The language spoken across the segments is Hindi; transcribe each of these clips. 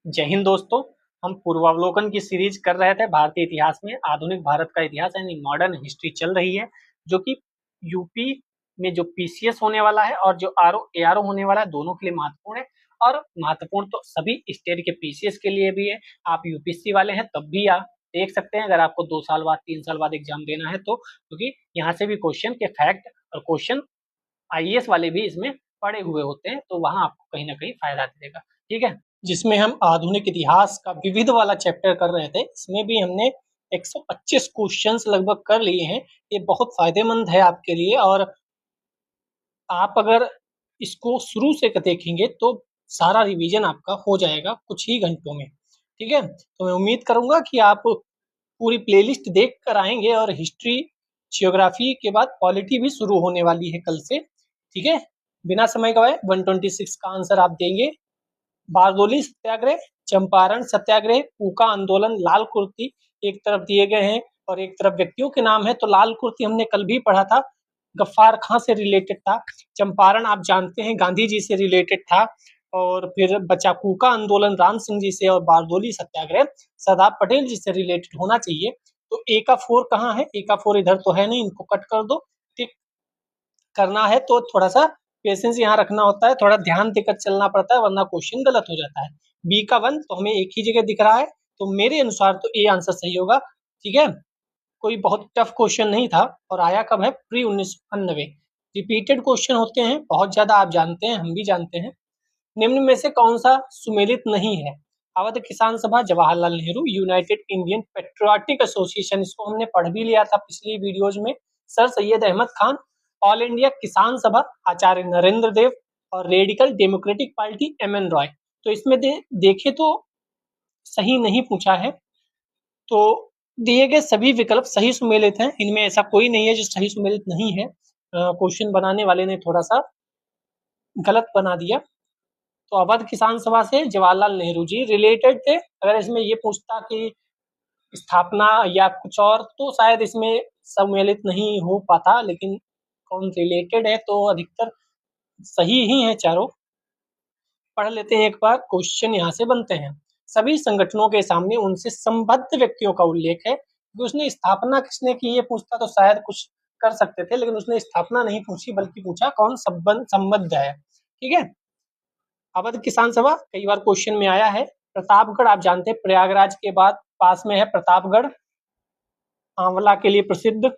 जय हिंद दोस्तों। हम पूर्वावलोकन की सीरीज कर रहे थे भारतीय इतिहास में। आधुनिक भारत का इतिहास यानी मॉडर्न हिस्ट्री चल रही है, जो कि यूपी में जो पीसीएस होने वाला है और जो आरओ एआरओ होने वाला है, दोनों के लिए महत्वपूर्ण है। और महत्वपूर्ण तो सभी स्टेट के पीसीएस के लिए भी है। आप यूपीएससी वाले हैं तब भी आप देख सकते हैं, अगर आपको 2 साल बाद 3 साल बाद एग्जाम देना है तो, क्योंकि यहाँ से भी क्वेश्चन के फैक्ट और क्वेश्चन आईएएस वाले भी इसमें पड़े हुए होते हैं, तो वहां आपको कहीं ना कहीं फायदा देगा। ठीक है, जिसमें हम आधुनिक इतिहास का विविध वाला चैप्टर कर रहे थे, इसमें भी हमने 125 क्वेश्चंस लगभग कर लिए हैं। ये बहुत फायदेमंद है आपके लिए, और आप अगर इसको शुरू से देखेंगे तो सारा रिवीजन आपका हो जाएगा कुछ ही घंटों में। ठीक है, तो मैं उम्मीद करूंगा कि आप पूरी प्लेलिस्ट देख कर आएंगे, और हिस्ट्री जियोग्राफी के बाद पॉलिटी भी शुरू होने वाली है कल से। ठीक है, बिना समय गवाए 126 का आंसर आप देंगे। बारदोली सत्याग्रह, चंपारण सत्याग्रह, कूका आंदोलन, लाल कुर्ती एक तरफ दिए गए हैं और एक तरफ व्यक्तियों के नाम है। तो लाल कुर्ती हमने कल भी पढ़ा था, गफ्फार खां से रिलेटेड था। चंपारण आप जानते हैं गांधी जी से रिलेटेड था। और फिर बचा कूका आंदोलन राम सिंह जी से, और बारदोली सत्याग्रह सरदार पटेल जी से रिलेटेड होना चाहिए। तो ए का 4 कहाँ है? ए का 4 इधर तो है नहीं, इनको कट कर दो। ठीक, करना है तो थोड़ा सा पेशेंस यहाँ रखना होता है, थोड़ा ध्यान देकर चलना पड़ता है, वरना क्वेश्चन गलत हो जाता है। बी का 1 तो हमें एक ही जगह दिख रहा है, तो मेरे अनुसार तो ए आंसर सही होगा। ठीक है, कोई बहुत टफ क्वेश्चन नहीं था, और आया कब है? प्री 1999। रिपीटेड क्वेश्चन होते हैं बहुत ज्यादा, आप जानते हैं, हम भी जानते हैं। निम्न में से कौन सा सुमेलित नहीं है? Awadh Kisan Sabha, Jawaharlal Nehru, united Indian patriotic association, इसको हमने पढ़ भी लिया था पिछली वीडियोज में, sir Syed Ahmed Khan, all India Kisan Sabha, Acharya Narendra Dev, और radical democratic party M N Roy. तो इसमें देखे तो सही नहीं पूछा है, तो दिए गए सभी विकल्प सही सुमेलित हैं, इनमें ऐसा कोई नहीं है जो सही सुमेलित नहीं है। क्वेश्चन बनाने वाले ने थोड़ा सा गलत बना दिया। तो अवध किसान सभा से जवाहरलाल नेहरू जी रिलेटेड थे। अगर इसमें ये पूछता कि स्थापना या कुछ और, तो शायद इसमें सम्मिलित नहीं हो पाता, लेकिन कौन रिलेटेड है तो अधिकतर सही ही है चारों। पढ़ लेते हैं एक बार, क्वेश्चन यहाँ से बनते हैं। सभी संगठनों के सामने उनसे संबद्ध व्यक्तियों का उल्लेख है, क्योंकि उसने स्थापना किसने की ये पूछता तो शायद कुछ कर सकते थे, लेकिन उसने स्थापना नहीं पूछी, बल्कि पूछा कौन संबद्ध है। ठीक है, अवध किसान सभा कई बार क्वेश्चन में आया है। प्रतापगढ़ आप जानते हैं प्रयागराज के बाद पास में है प्रतापगढ़, आंवला के लिए प्रसिद्ध।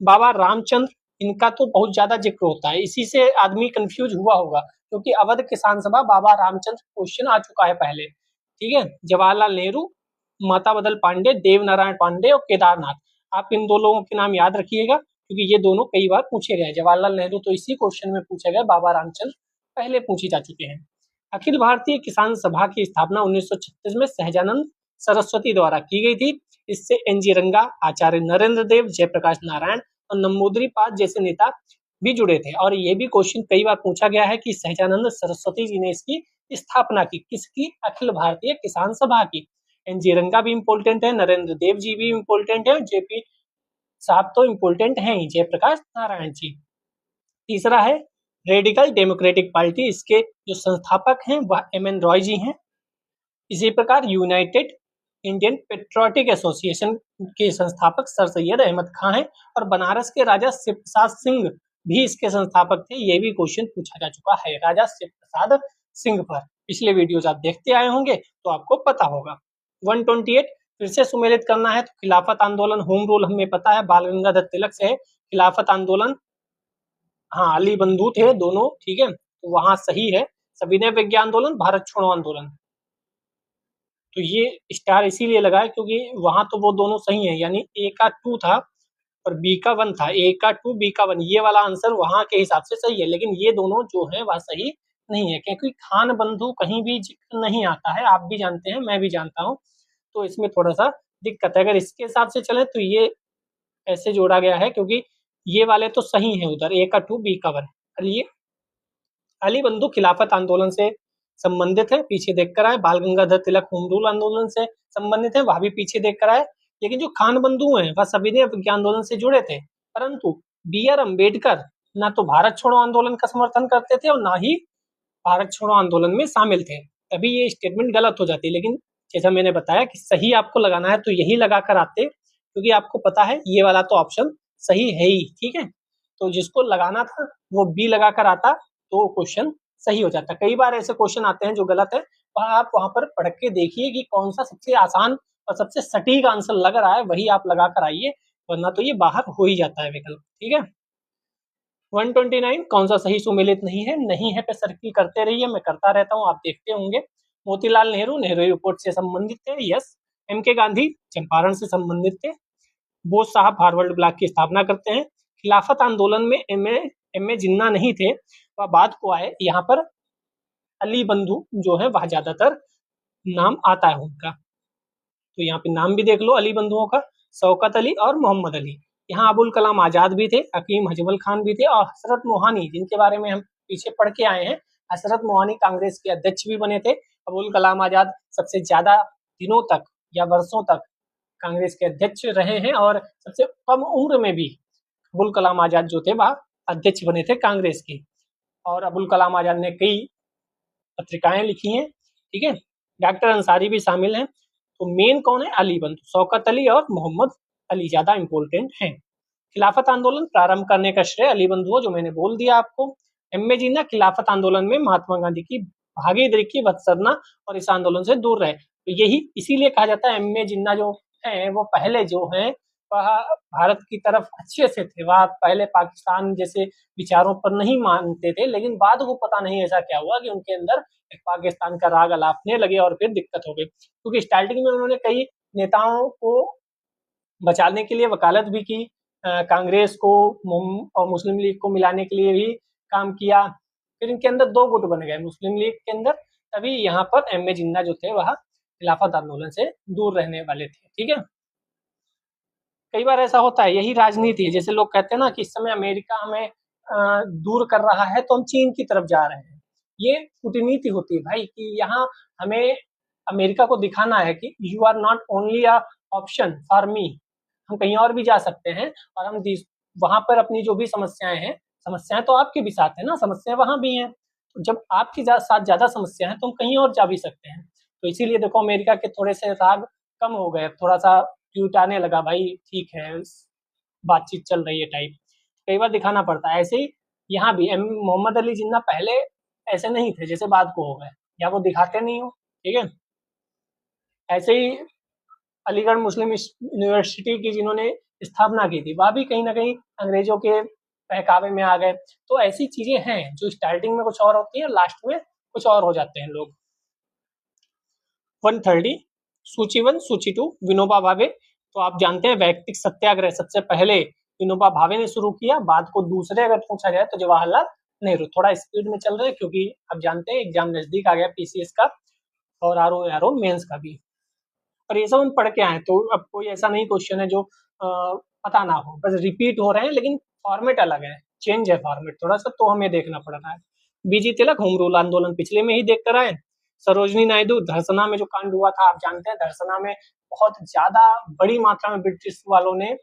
बाबा रामचंद्र, इनका तो बहुत ज्यादा जिक्र होता है, इसी से आदमी कंफ्यूज हुआ होगा, क्योंकि अवध किसान सभा बाबा रामचंद्र क्वेश्चन आ चुका है पहले। ठीक है, जवाहरलाल नेहरू, माता बदल पांडे, देव नारायण पांडे और केदारनाथ, आप इन दो लोगों के नाम याद रखिएगा, क्योंकि ये दोनों कई बार पूछे गए। जवाहरलाल नेहरू तो इसी क्वेश्चन में पूछे गए, बाबा रामचंद्र पहले पूछे जा चुके हैं। अखिल भारतीय किसान सभा की स्थापना 1936 में सहजानंद सरस्वती द्वारा की गई थी। इससे एनजी रंगा, आचार्य नरेंद्र देव, जयप्रकाश नारायण और नंबूदरी पाद जैसे नेता भी जुड़े थे। और ये भी क्वेश्चन कई बार पूछा गया है कि सहजानंद सरस्वती जी ने इसकी स्थापना की, किसकी? अखिल भारतीय किसान सभा की। एनजी रंगा भी इम्पोर्टेंट है, नरेंद्र देव जी भी इम्पोर्टेंट है, और जेपी साहब तो इम्पोर्टेंट है ही, जयप्रकाश नारायण जी। तीसरा है रेडिकल डेमोक्रेटिक पार्टी, इसके जो संस्थापक हैं वह एम एन रॉय जी हैं। इसी प्रकार यूनाइटेड इंडियन पेट्रियाटिक एसोसिएशन के संस्थापक सर सैयद अहमद खां हैं, और बनारस के राजा शिव प्रसाद सिंह भी इसके संस्थापक थे। ये भी क्वेश्चन पूछा जा चुका है राजा शिव प्रसाद सिंह पर। पिछले वीडियोज आप देखते आए होंगे तो आपको पता होगा। 128 फिर से सुमेलित करना है तो खिलाफत आंदोलन, होम रूल हमें पता है, बाल गंगाधर तिलक से है। खिलाफत आंदोलन, हाँ अली बंधु थे दोनों। ठीक है, तो वहां सही है। सविनय विज्ञान आंदोलन, भारत छोड़ो आंदोलन, तो ये स्टार इसीलिए लगा है क्योंकि वहां तो वो दोनों सही है, यानी ए का 2 था और बी का 1 था। ए का 2, बी का 1, ये वाला आंसर वहां के हिसाब से सही है, लेकिन ये दोनों जो है वह सही नहीं है, क्योंकि खान बंधु कहीं भी जिक्र नहीं आता है, आप भी जानते हैं, मैं भी जानता हूँ। तो इसमें थोड़ा सा दिक्कत है। अगर इसके हिसाब से चले तो ये ऐसे जोड़ा गया है, क्योंकि ये वाले तो सही है उधर, ए का 2, बी का 1। चलिए, अली बंधु खिलाफत आंदोलन से संबंधित है, पीछे देखकर आए। बाल गंगाधर तिलक होम रूल आंदोलन से संबंधित है, वह भी पीछे देखकर आए। लेकिन जो खान बंधु हैं वह सविनय विज्ञान आंदोलन से जुड़े थे, परंतु बी आर अम्बेडकर ना तो भारत छोड़ो आंदोलन का समर्थन करते थे और ना ही भारत छोड़ो आंदोलन में शामिल थे। तभी ये स्टेटमेंट गलत हो जाती है। लेकिन जैसा मैंने बताया कि सही आपको लगाना है तो यही लगा कर आते, क्योंकि आपको पता है ये वाला तो ऑप्शन सही है ही, ठीक है। तो जिसको लगाना था वो बी लगा कर आता तो क्वेश्चन सही हो जाता। कई बार ऐसे क्वेश्चन आते हैं जो गलत है, वह आप वहां पर पढ़ के देखिए कि कौन सा सबसे आसान और सबसे सटीक आंसर लग रहा है, वही आप लगा कर आइए, वरना तो ये बाहर हो ही जाता है विकल्प, ठीक है। 129 कौन सा सही सुमेलित नहीं है पे सर्किल करते रहिए, मैं करता रहता हूँ, आप देखते होंगे। मोतीलाल नेहरू नेहरू रिपोर्ट से संबंधित थे, यस। एम के गांधी चंपारण से संबंधित थे। बोस साहब हार्वर्ड ब्लॉक की स्थापना करते हैं। खिलाफत आंदोलन में एम ए जिन्ना नहीं थे, वह बाद को आए। यहाँ पर अली बंधु जो है वह ज्यादातर नाम आता है उनका, तो यहाँ पे नाम भी देख लो अली बंधुओं का, शौकत अली और मोहम्मद अली। यहाँ अबुल कलाम आजाद भी थे, हकीम हजबल खान भी थे, और हसरत मोहानी जिनके बारे में हम पीछे पढ़ के आए हैं, हसरत मोहानी कांग्रेस के अध्यक्ष भी बने थे। अबुल कलाम आजाद सबसे ज्यादा दिनों तक या वर्षों तक कांग्रेस के अध्यक्ष रहे हैं, और सबसे कम उम्र में भी अबुल कलाम आजाद जो थे वह अध्यक्ष बने थे कांग्रेस के। और अबुल कलाम आजाद ने कई पत्रिकाएं लिखी हैं, ठीक है। डॉक्टर अंसारी भी शामिल हैं। तो मेन कौन है? अली बंधु, शौकत अली और मोहम्मद अली ज्यादा इंपॉर्टेंट हैं। खिलाफत आंदोलन प्रारंभ करने का श्रेय अली बंधु, जो मैंने बोल दिया आपको। एम ए जिन्ना खिलाफत आंदोलन में महात्मा गांधी की भागीदारी की वत्सरना और इस आंदोलन से दूर रहे, तो यही इसीलिए कहा जाता है एम ए जिन्ना जो है वो पहले जो है वह भारत की तरफ अच्छे से थे, वह पहले पाकिस्तान जैसे विचारों पर नहीं मानते थे, लेकिन बाद को पता नहीं ऐसा क्या हुआ कि उनके अंदर एक पाकिस्तान का राग अलापने लगे और फिर दिक्कत हो गई, क्योंकि स्टार्टिंग में उन्होंने कई नेताओं को बचाने के लिए वकालत भी की, कांग्रेस को और मुस्लिम लीग को मिलाने के लिए भी काम किया। फिर इनके अंदर दो गुट बन गए मुस्लिम लीग के अंदर, तभी यहाँ पर एम ए जिन्ना जो थे वह खिलाफत आंदोलन से दूर रहने वाले थे, ठीक है। कई बार ऐसा होता है, यही राजनीति है, जैसे लोग कहते हैं ना कि इस समय अमेरिका हमें दूर कर रहा है तो हम चीन की तरफ जा रहे हैं, ये कूटनीति होती है भाई, कि यहाँ हमें अमेरिका को दिखाना है कि you are not only a option for me, हम कहीं और भी जा सकते हैं, और हम वहां पर अपनी जो भी समस्याएं हैं, समस्याएं तो आपके भी साथ है ना, समस्याएं वहां भी हैं, तो जब आपके साथ ज्यादा समस्या है तो हम कहीं और जा भी सकते हैं। तो इसीलिए देखो अमेरिका के थोड़े से राग कम हो गए, थोड़ा सा ट्वीट आने लगा, भाई ठीक है बातचीत चल रही है टाइप, कई बार दिखाना पड़ता है। ऐसे ही यहाँ भी मोहम्मद अली जिन्ना पहले ऐसे नहीं थे जैसे बाद को हो गए, या वो दिखाते नहीं हो, ठीक है। ऐसे ही अलीगढ़ मुस्लिम यूनिवर्सिटी की जिन्होंने स्थापना की थी, वह भी कहीं ना कहीं अंग्रेजों के बहकावे में आ गए। तो ऐसी चीजें हैं जो स्टार्टिंग में कुछ और होती है, लास्ट में कुछ और हो जाते हैं लोग। 130 सूची 1 सूची 2 विनोबा भावे, तो आप जानते हैं वैयक्तिक सत्याग्रह सबसे पहले विनोबा भावे ने शुरू किया, बाद को दूसरे अगर पूछा जाए तो जवाहरलाल नेहरू। थोड़ा स्पीड में चल रहे हैं क्योंकि आप जानते हैं एग्जाम नजदीक आ गया पीसीएस का और आर ओ मेंस का भी, और ये सब हम पढ़ के आए, तो अब कोई ऐसा नहीं क्वेश्चन है जो पता ना हो, बस रिपीट हो रहे हैं, लेकिन फॉर्मेट अलग है, चेंज है फॉर्मेट थोड़ा सा, तो हमें देखना पड़ रहा है। बीजी तिलक होम रूल आंदोलन पिछले में ही देख कर आए। सरोजनी नायडू धरसना में जो कांड हुआ था, आप जानते हैं धरसना में बहुत ज्यादा बड़ी मात्रा में ब्रिटिश वालों ने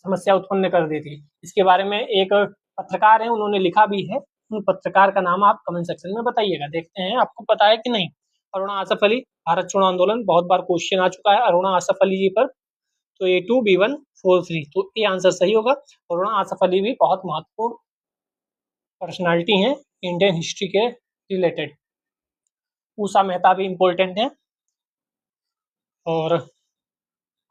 समस्या उत्पन्न कर दी थी। इसके बारे में एक पत्रकार है, उन्होंने लिखा भी है, उन पत्रकार का नाम आप कमेंट सेक्शन में बताइएगा, देखते हैं आपको पता है कि नहीं। अरुणा आसफ अली, भारत छोड़ो आंदोलन, बहुत बार क्वेश्चन आ चुका है अरुणा आसफ अली जी पर, तो A2B143, तो ये आंसर सही होगा। अरुणा आसफ अली भी बहुत महत्वपूर्ण पर्सनालिटी हैं इंडियन हिस्ट्री के रिलेटेड। उषा मेहता भी इंपॉर्टेंट है। और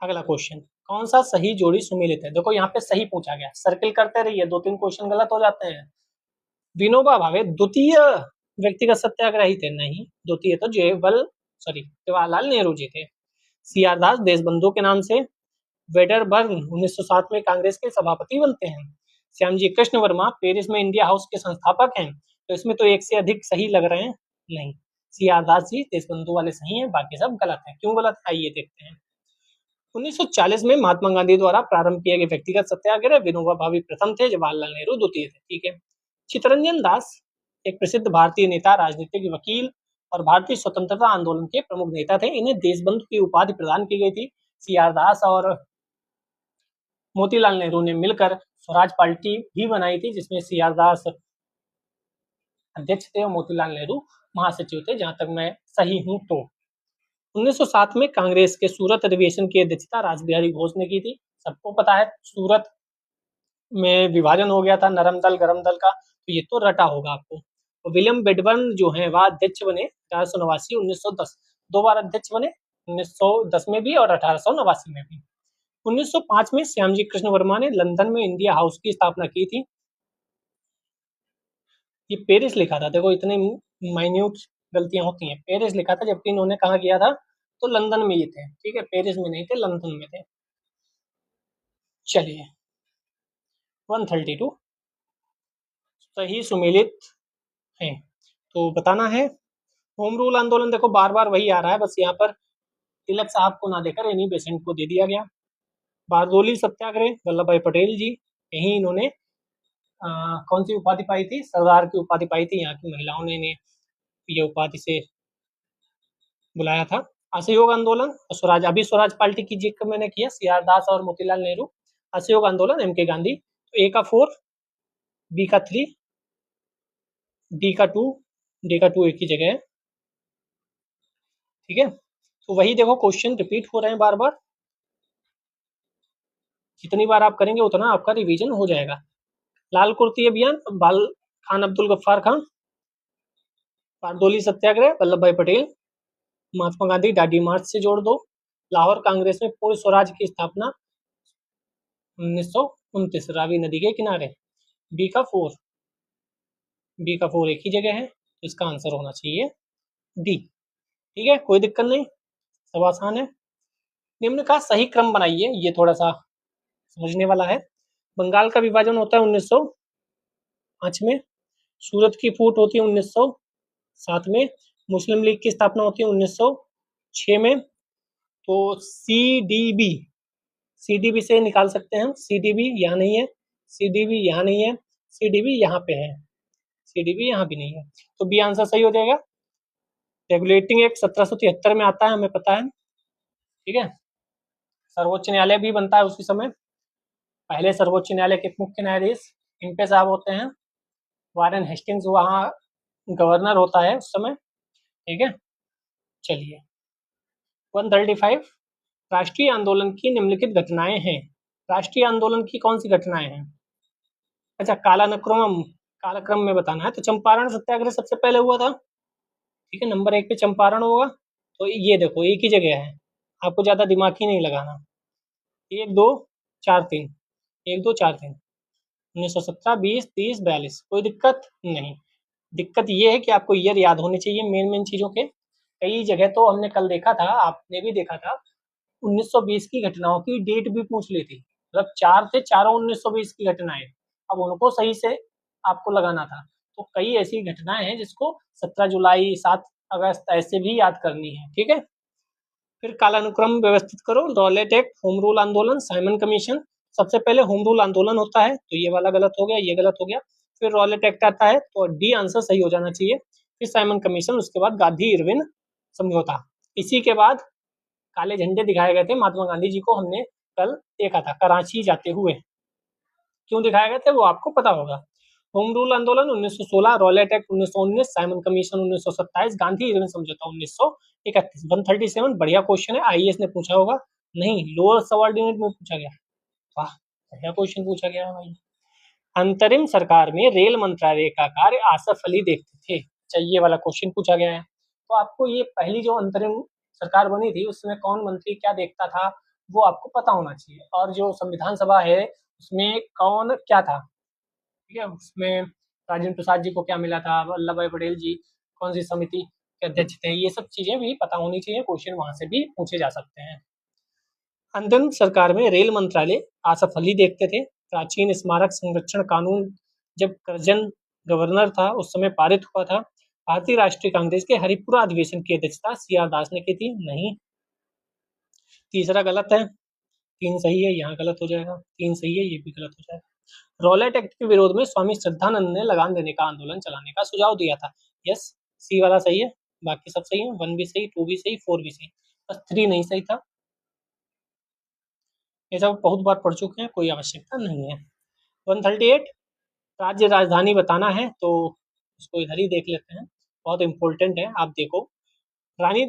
अगला क्वेश्चन, कौन सा सही जोड़ी सुमेलित है? देखो यहाँ पे सही पूछा गया, सर्किल करते रहिए, 2-3 क्वेश्चन गलत हो जाते हैं। विनोबा भावे द्वितीय व्यक्तिगत सत्याग्रही थे? नहीं, द्वितीय तो जवाहरलाल नेहरू जी थे। सीआर दास देशबंधु के नाम से। वेडरबर्ग 1907 में कांग्रेस के सभापति बनते हैं। श्यामजी कृष्ण वर्मा पेरिस में इंडिया हाउस के संस्थापक हैं, तो इसमें तो एक से अधिक सही लग रहे हैं, नहीं। सीआर दास जी देशबंधु वाले सही हैं, बाकी सब गलत है। क्यों गलत है आइए देखते हैं। 1940 में महात्मा गांधी द्वारा प्रारंभ किए गए व्यक्तिगत सत्याग्रह, विनोबा भावे प्रथम थे, जवाहरलाल नेहरू द्वितीय थे, ठीक है। चित्तरंजन दास एक प्रसिद्ध भारतीय नेता, राजनीतिक वकील और भारतीय स्वतंत्रता आंदोलन के प्रमुख नेता थे। इन्हें देशबंधु की उपाधि प्रदान की गई थी। सीआर दास और मोतीलाल नेहरू ने मिलकर स्वराज पार्टी भी बनाई थी, जिसमें सीआर दास अध्यक्ष थे और मोतीलाल नेहरू महासचिव थे, जहां तक मैं सही हूं तो। 1907 में कांग्रेस के सूरत अधिवेशन की अध्यक्षता रासबिहारी घोष ने की थी। सबको पता है सूरत में विभाजन हो गया था नरम दल गरम दल का, तो ये तो रटा होगा आपको। तो विलियम बेडबर्न जो है वह अध्यक्ष बने 1889 1910, दो बार अध्यक्ष बने, 1910 में भी और 1889 में भी। 1905 में श्यामजी कृष्ण वर्मा ने लंदन में इंडिया हाउस की स्थापना की थी। ये पेरिस लिखा था, देखो इतने माइन्यूट गलतियां होती हैं। पेरिस लिखा था, जबकि इन्होंने कहा किया था, तो लंदन में ये थे, ठीक है, पेरिस में नहीं थे, लंदन में थे। चलिए 132 सही सुमेलित है तो बताना है। होम रूल आंदोलन, देखो बार बार वही आ रहा है, बस यहाँ पर तिलक साहब को ना देकर एनी बेसेंट को दे दिया गया। बारदोली सत्याग्रह, वल्लभ भाई पटेल जी, यही इन्होंने कौन सी उपाधि पाई थी, सरदार की उपाधि पाई थी। यहाँ की महिलाओं ने इन्हें ये उपाधि से बुलाया था। असहयोग आंदोलन और स्वराज, अभी स्वराज पार्टी की जिक्र मैंने किया, सीआर दास और मोतीलाल नेहरू। असहयोग आंदोलन एम के गांधी। तो ए का 4, बी का 3, डी का 2, डी का 2 एक ही जगह है, ठीक है। तो वही देखो क्वेश्चन रिपीट हो रहे हैं बार बार, जितनी बार आप करेंगे उतना आपका रिवीजन हो जाएगा। लाल कुर्ती अभियान, बाल खान अब्दुल गफ्फार खान। बारदोली सत्याग्रह, वल्लभ भाई पटेल। महात्मा गांधी डांडी मार्च से जोड़ दो। लाहौर कांग्रेस में पूर्ण स्वराज की स्थापना 1929, रावी नदी के किनारे। बी का 4, बी का 4 एक ही जगह है, तो इसका आंसर होना चाहिए डी, ठीक है, कोई दिक्कत नहीं, सब आसान है। निम्न का सही क्रम बनाइए, ये थोड़ा सा समझने वाला है। बंगाल का विभाजन होता है 1905 में। सूरत की फूट होती है 1907 में। मुस्लिम लीग की स्थापना होती है 1906 में। तो सीडीबी, सीडीबी से निकाल सकते हैं हम, सीडीबी यहाँ नहीं है, सीडीबी यहाँ नहीं है, सीडीबी यहाँ पे है, सीडीबी यहाँ भी नहीं है, तो बी आंसर सही हो जाएगा। रेगुलेटिंग एक्ट 1773 में आता है, हमें पता है, ठीक है। सर्वोच्च न्यायालय भी बनता है उसी समय। पहले सर्वोच्च न्यायालय के मुख्य न्यायाधीश इम्पे साहब होते हैं, वारेन हेस्टिंग्स वहाँ गवर्नर होता है उस समय, ठीक है। चलिए 135 राष्ट्रीय आंदोलन की निम्नलिखित घटनाएं हैं। राष्ट्रीय आंदोलन की कौन सी घटनाएं हैं? अच्छा, कालक्रम में बताना है, तो चंपारण सत्याग्रह सबसे पहले हुआ था, ठीक है, नंबर 1 पे चंपारण होगा। तो ये देखो एक ही जगह है, आपको ज्यादा दिमाग ही नहीं लगाना। 1 2 4 3, 1 2 4 3, 1917 20 30 42, कोई दिक्कत नहीं। दिक्कत ये है कि आपको ईयर याद होने चाहिए मेन मेन चीजों के। कई जगह तो हमने कल देखा था, आपने भी देखा था, 1920 की घटनाओं की डेट भी पूछ ली थी, मतलब 4 थे, चारों 1920 की घटनाएं। अब उनको सही से आपको लगाना था। तो कई ऐसी घटनाएं हैं जिसको 17 जुलाई 7 अगस्त ऐसे भी याद करनी है, ठीक है। फिर कालानुक्रम व्यवस्थित करो, रॉलेट एक्ट, होम रूल आंदोलन, साइमन कमीशन। सबसे पहले होम रूल आंदोलन होता है, तो ये वाला गलत हो गया, ये गलत हो गया। फिर रॉलेट एक्ट आता है, तो डी आंसर सही हो जाना चाहिए। फिर साइमन कमीशन, उसके बाद गांधी इरविन समझौता। इसी के बाद काले झंडे दिखाए गए थे महात्मा गांधी जी को, हमने कल देखा था कराची जाते हुए। क्यों दिखाए गए थे वो आपको पता होगा। होम रूल आंदोलन 1916, Rowlatt act 1919, Simon commission 1927, Gandhi Irwin समझौता 1931। 137 बढ़िया क्वेश्चन है, आईएएस ने पूछा होगा, नहीं लोअर सबऑर्डिनेट में पूछा गया। वाह, बढ़िया क्वेश्चन पूछा गया भाई। अंतरिम सरकार में रेल मंत्रालय का कार्य आसफ अली देखते थे। अच्छा, ये वाला क्वेश्चन पूछा गया है, तो आपको ये पहली जो अंतरिम सरकार बनी थी उसमें कौन मंत्री क्या देखता था वो आपको पता होना चाहिए। और जो संविधान सभा है उसमें कौन क्या था, ठीक है, उसमें राजेंद्र प्रसाद जी को क्या मिला था, वल्लभ भाई पटेल जी कौन सी समिति के अध्यक्ष थे, ये सब चीजें भी पता होनी चाहिए, क्वेश्चन वहां से भी पूछे जा सकते हैं। अंतरिम सरकार में रेल मंत्रालय आसफ अली देखते थे। प्राचीन स्मारक संरक्षण कानून जब करजन गवर्नर था उस समय पारित हुआ था। भारतीय राष्ट्रीय कांग्रेस के हरिपुरा अधिवेशन की अध्यक्षता सीआर दास ने की थी, नहीं। तीसरा गलत है, 3 सही है, यहाँ गलत हो जाएगा, 3 सही है, ये भी गलत हो जाएगा। रॉलेट एक्ट के विरोध में स्वामी श्रद्धानंद ने लगान देने का आंदोलन चलाने का सुझाव दिया था, यस, सी वाला सही है, बाकी सब सही है, 1 भी सही, 2 भी सही, 4 भी सही, बस 3 नहीं सही था। ये सब बहुत बार पढ़ चुके हैं, कोई आवश्यकता नहीं है। 138 राज्य राजधानी बताना है, तो इसको इधर ही देख लेते हैं, बहुत इंपॉर्टेंट है, आप देखो। रानी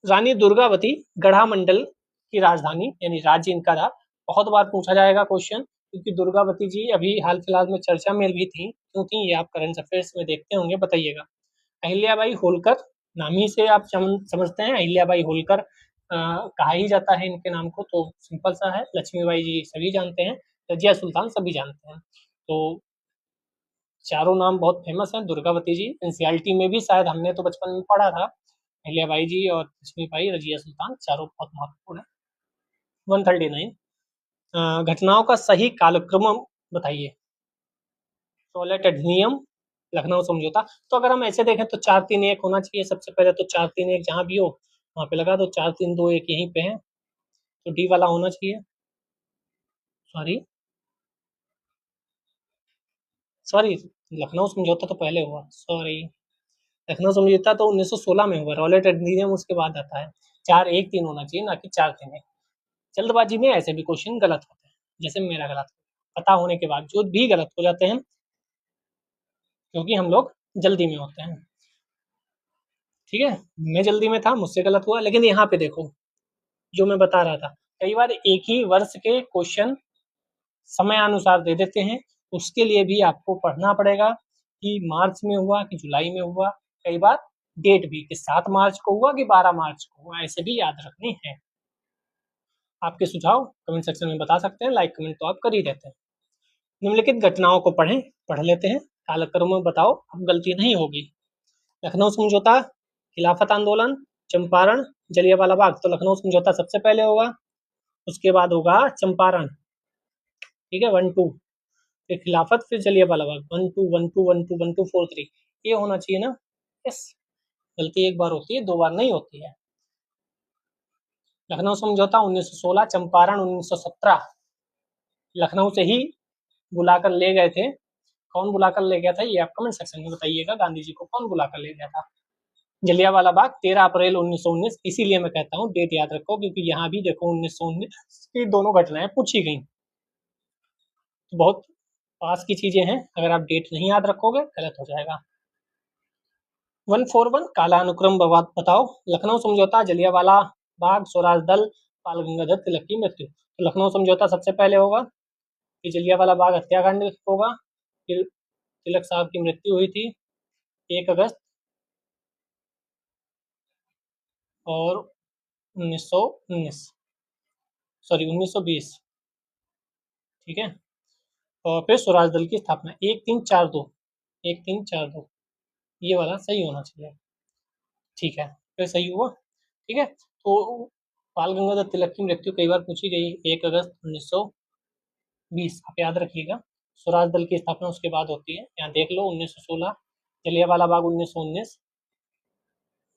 रानी दुर्गावती गढ़ा मंडल की राजधानी यानी राज्य इनका था। बहुत बार पूछा जाएगा क्वेश्चन, क्योंकि दुर्गावती जी अभी हाल फिलहाल में चर्चा में भी थी, क्यों थी ये आप करंट अफेयर्स में देखते होंगे, बताइएगा। अहिल्याबाई होलकर, नाम ही से आप समझते हैं अहिल्याबाई होलकर कहा ही जाता है इनके नाम को, तो सिंपल सा है। लक्ष्मीबाई जी सभी जानते हैं, रजिया सुल्तान सभी जानते हैं, तो चारों नाम बहुत फेमस हैं। दुर्गावती जी एनसीईआरटी में भी शायद हमने तो बचपन में पढ़ा था। अहिल्याबाई जी और लक्ष्मीबाई, रजिया सुल्तान, चारों बहुत महत्वपूर्ण है। 139 घटनाओं का सही कालक्रम बताइए। रॉलेट अधिनियम, लखनऊ समझौता। तो अगर हम ऐसे देखें तो 4-3-1 होना चाहिए सबसे पहले, तो 4-3-1 जहां भी हो वहां पे लगा दो, 4-3-2-1 यहीं पे है, तो डी वाला होना चाहिए। सॉरी सॉरी लखनऊ समझौता तो पहले हुआ, सॉरी। लखनऊ समझौता तो 1916 में हुआ, रॉलेट अधिनियम उसके बाद आता है। 4-1-3 होना चाहिए, ना कि 4-3-1। जल्दबाजी में ऐसे भी क्वेश्चन गलत होते हैं, जैसे मेरा गलत पता होने के बावजूद भी गलत हो जाते हैं, क्योंकि हम लोग जल्दी में होते हैं। ठीक है, मैं जल्दी में था, मुझसे गलत हुआ, लेकिन यहाँ पे देखो जो मैं बता रहा था, कई बार एक ही वर्ष के क्वेश्चन समय अनुसार दे देते हैं, उसके लिए भी आपको पढ़ना पड़ेगा कि मार्च में हुआ कि जुलाई में हुआ, कई बार डेट भी कि 7 मार्च को हुआ कि 12 मार्च को हुआ, ऐसे भी याद रखनी है। आपके सुझाव कमेंट सेक्शन में बता सकते हैं, लाइक कमेंट तो आप कर ही देते हैं। निम्नलिखित घटनाओं को पढ़ लेते हैं, कालक्रम में बताओ, अब गलती नहीं होगी। लखनऊ समझौता, खिलाफत आंदोलन, चंपारण, जलियांवाला बाग। तो लखनऊ समझौता सबसे पहले होगा, उसके बाद होगा चंपारण, ठीक है, 1-2, फिर खिलाफत, फिर जलियांवाला बाग, 1-2 1-2 1-2 1-2 4-3, ये होना चाहिए ना। यस, गलती एक बार होती है, 2 बार नहीं होती है। लखनऊ समझौता 1916, चंपारण 1917, लखनऊ से ही बुलाकर ले गए थे। कौन बुलाकर ले गया था ये आप कमेंट सेक्शन में बताइएगा, गांधी जी को कौन बुलाकर ले गया था। जलियांवाला बाग 13 अप्रैल 1919, इसीलिए मैं कहता हूँ डेट याद रखो, क्योंकि यहाँ भी देखो 1919 की दोनों घटनाएं पूछी गई, तो बहुत पास की चीजें हैं, अगर आप डेट नहीं याद रखोगे गलत हो जाएगा। 141 काला अनुक्रम बताओ। लखनऊ समझौता, जलियांवाला बाग, स्वराज दल, बाल गंगाधर तिलक की मृत्यु। तो लखनऊ समझौता सबसे पहले होगा, फिर जलियांवाला बाग हत्याकांड होगा, फिर तिलक साहब की मृत्यु हुई थी 1 अगस्त और 1919, सॉरी 1920, ठीक है। और फिर स्वराज दल की स्थापना 1342, 1342, ये वाला सही होना चाहिए, ठीक है, फिर सही हुआ, ठीक है। तो बाल गंगाधर तिलक की मृत्यु कई बार पूछी गई, 1 अगस्त 1920, आप याद रखिएगा। स्वराज दल की स्थापना उसके बाद होती है, यहाँ देख लो 1916, जलियांवाला बाग 1919,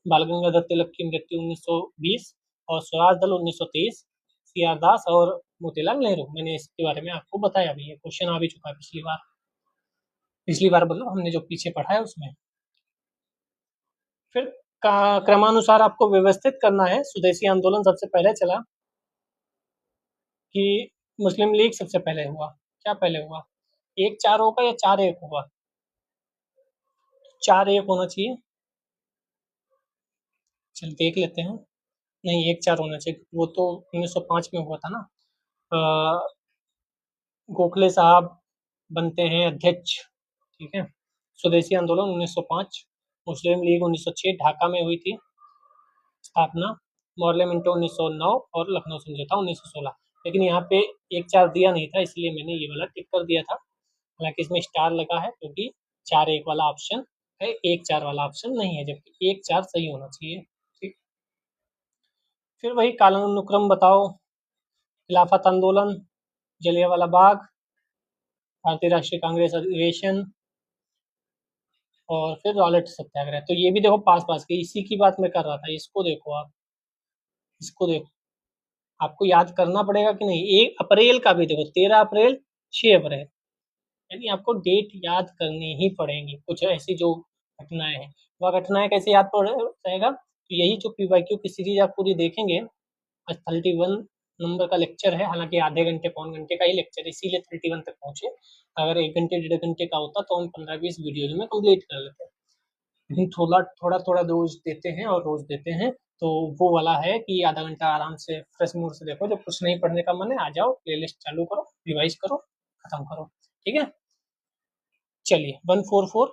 बाल गंगाधर तिलक की मृत्यु 1920 और स्वराज दल 1923, सी आर दास और मोतीलाल नेहरू। मैंने इसके बारे में आपको बताया भी है, क्वेश्चन आ भी चुका है पिछली बार मतलब हमने जो पीछे पढ़ा है उसमें। फिर क्रमानुसार आपको व्यवस्थित करना है। स्वदेशी आंदोलन सबसे पहले चला कि मुस्लिम लीग सबसे पहले हुआ, क्या पहले हुआ, 1-4 होगा या 4-1 होगा, 4-1 होना चाहिए, चल देख लेते हैं। नहीं, 1-4 होना चाहिए, वो तो 1905 में हुआ था ना। गोखले साहब बनते हैं अध्यक्ष, ठीक है। स्वदेशी आंदोलन 1905, मुस्लिम लीग 1906 ढाका में हुई थी स्थापना, मॉर्लेमेंटो 1909 और लखनऊ समझौता 1916। लेकिन यहाँ पे 1-4 दिया नहीं था, इसलिए मैंने ये वाला टिक कर दिया था, हालांकि इसमें स्टार लगा है क्योंकि 4-1 वाला ऑप्शन है, 1-4 वाला ऑप्शन नहीं है, जबकि 1-4 सही होना चाहिए, ठीक। फिर वही कालानुक्रम बताओ। खिलाफत आंदोलन, जलियांवाला बाग, भारतीय राष्ट्रीय कांग्रेस अधिवेशन और फिर रॉलेट सत्याग्रह। तो ये भी देखो पास पास के, इसी की बात मैं कर रहा था, इसको देखो आप, इसको देखो, आपको याद करना पड़ेगा कि नहीं। 1 अप्रैल का भी देखो, 13 अप्रैल, 6 अप्रैल, यानी आपको डेट याद करनी ही पड़ेंगी। कुछ ऐसी जो घटनाएं हैं, वह घटनाएं कैसे याद रहेगा, तो यही जो पीवाईक्यू की सीरीज आप पूरी देखेंगे, आज 31 नंबर का लेक्चर है, हालांकि आधे घंटे पौन घंटे का ही लेक्चर है, इसीलिए 31 तक पहुंचे। अगर 1 घंटे 1.5 घंटे का होता तो हम 15-20 वीडियोज में कंप्लीट कर लेते। लेकिन थोड़ा थोड़ा थोड़ा रोज देते हैं और रोज देते हैं, तो वो वाला है कि आधा घंटा आराम से फ्रेश मूड से देखो। जब कुछ नहीं पढ़ने का मन है, आ जाओ, प्लेलिस्ट चालू करो, रिवाइज करो, खत्म करो। ठीक है, चलिए 144,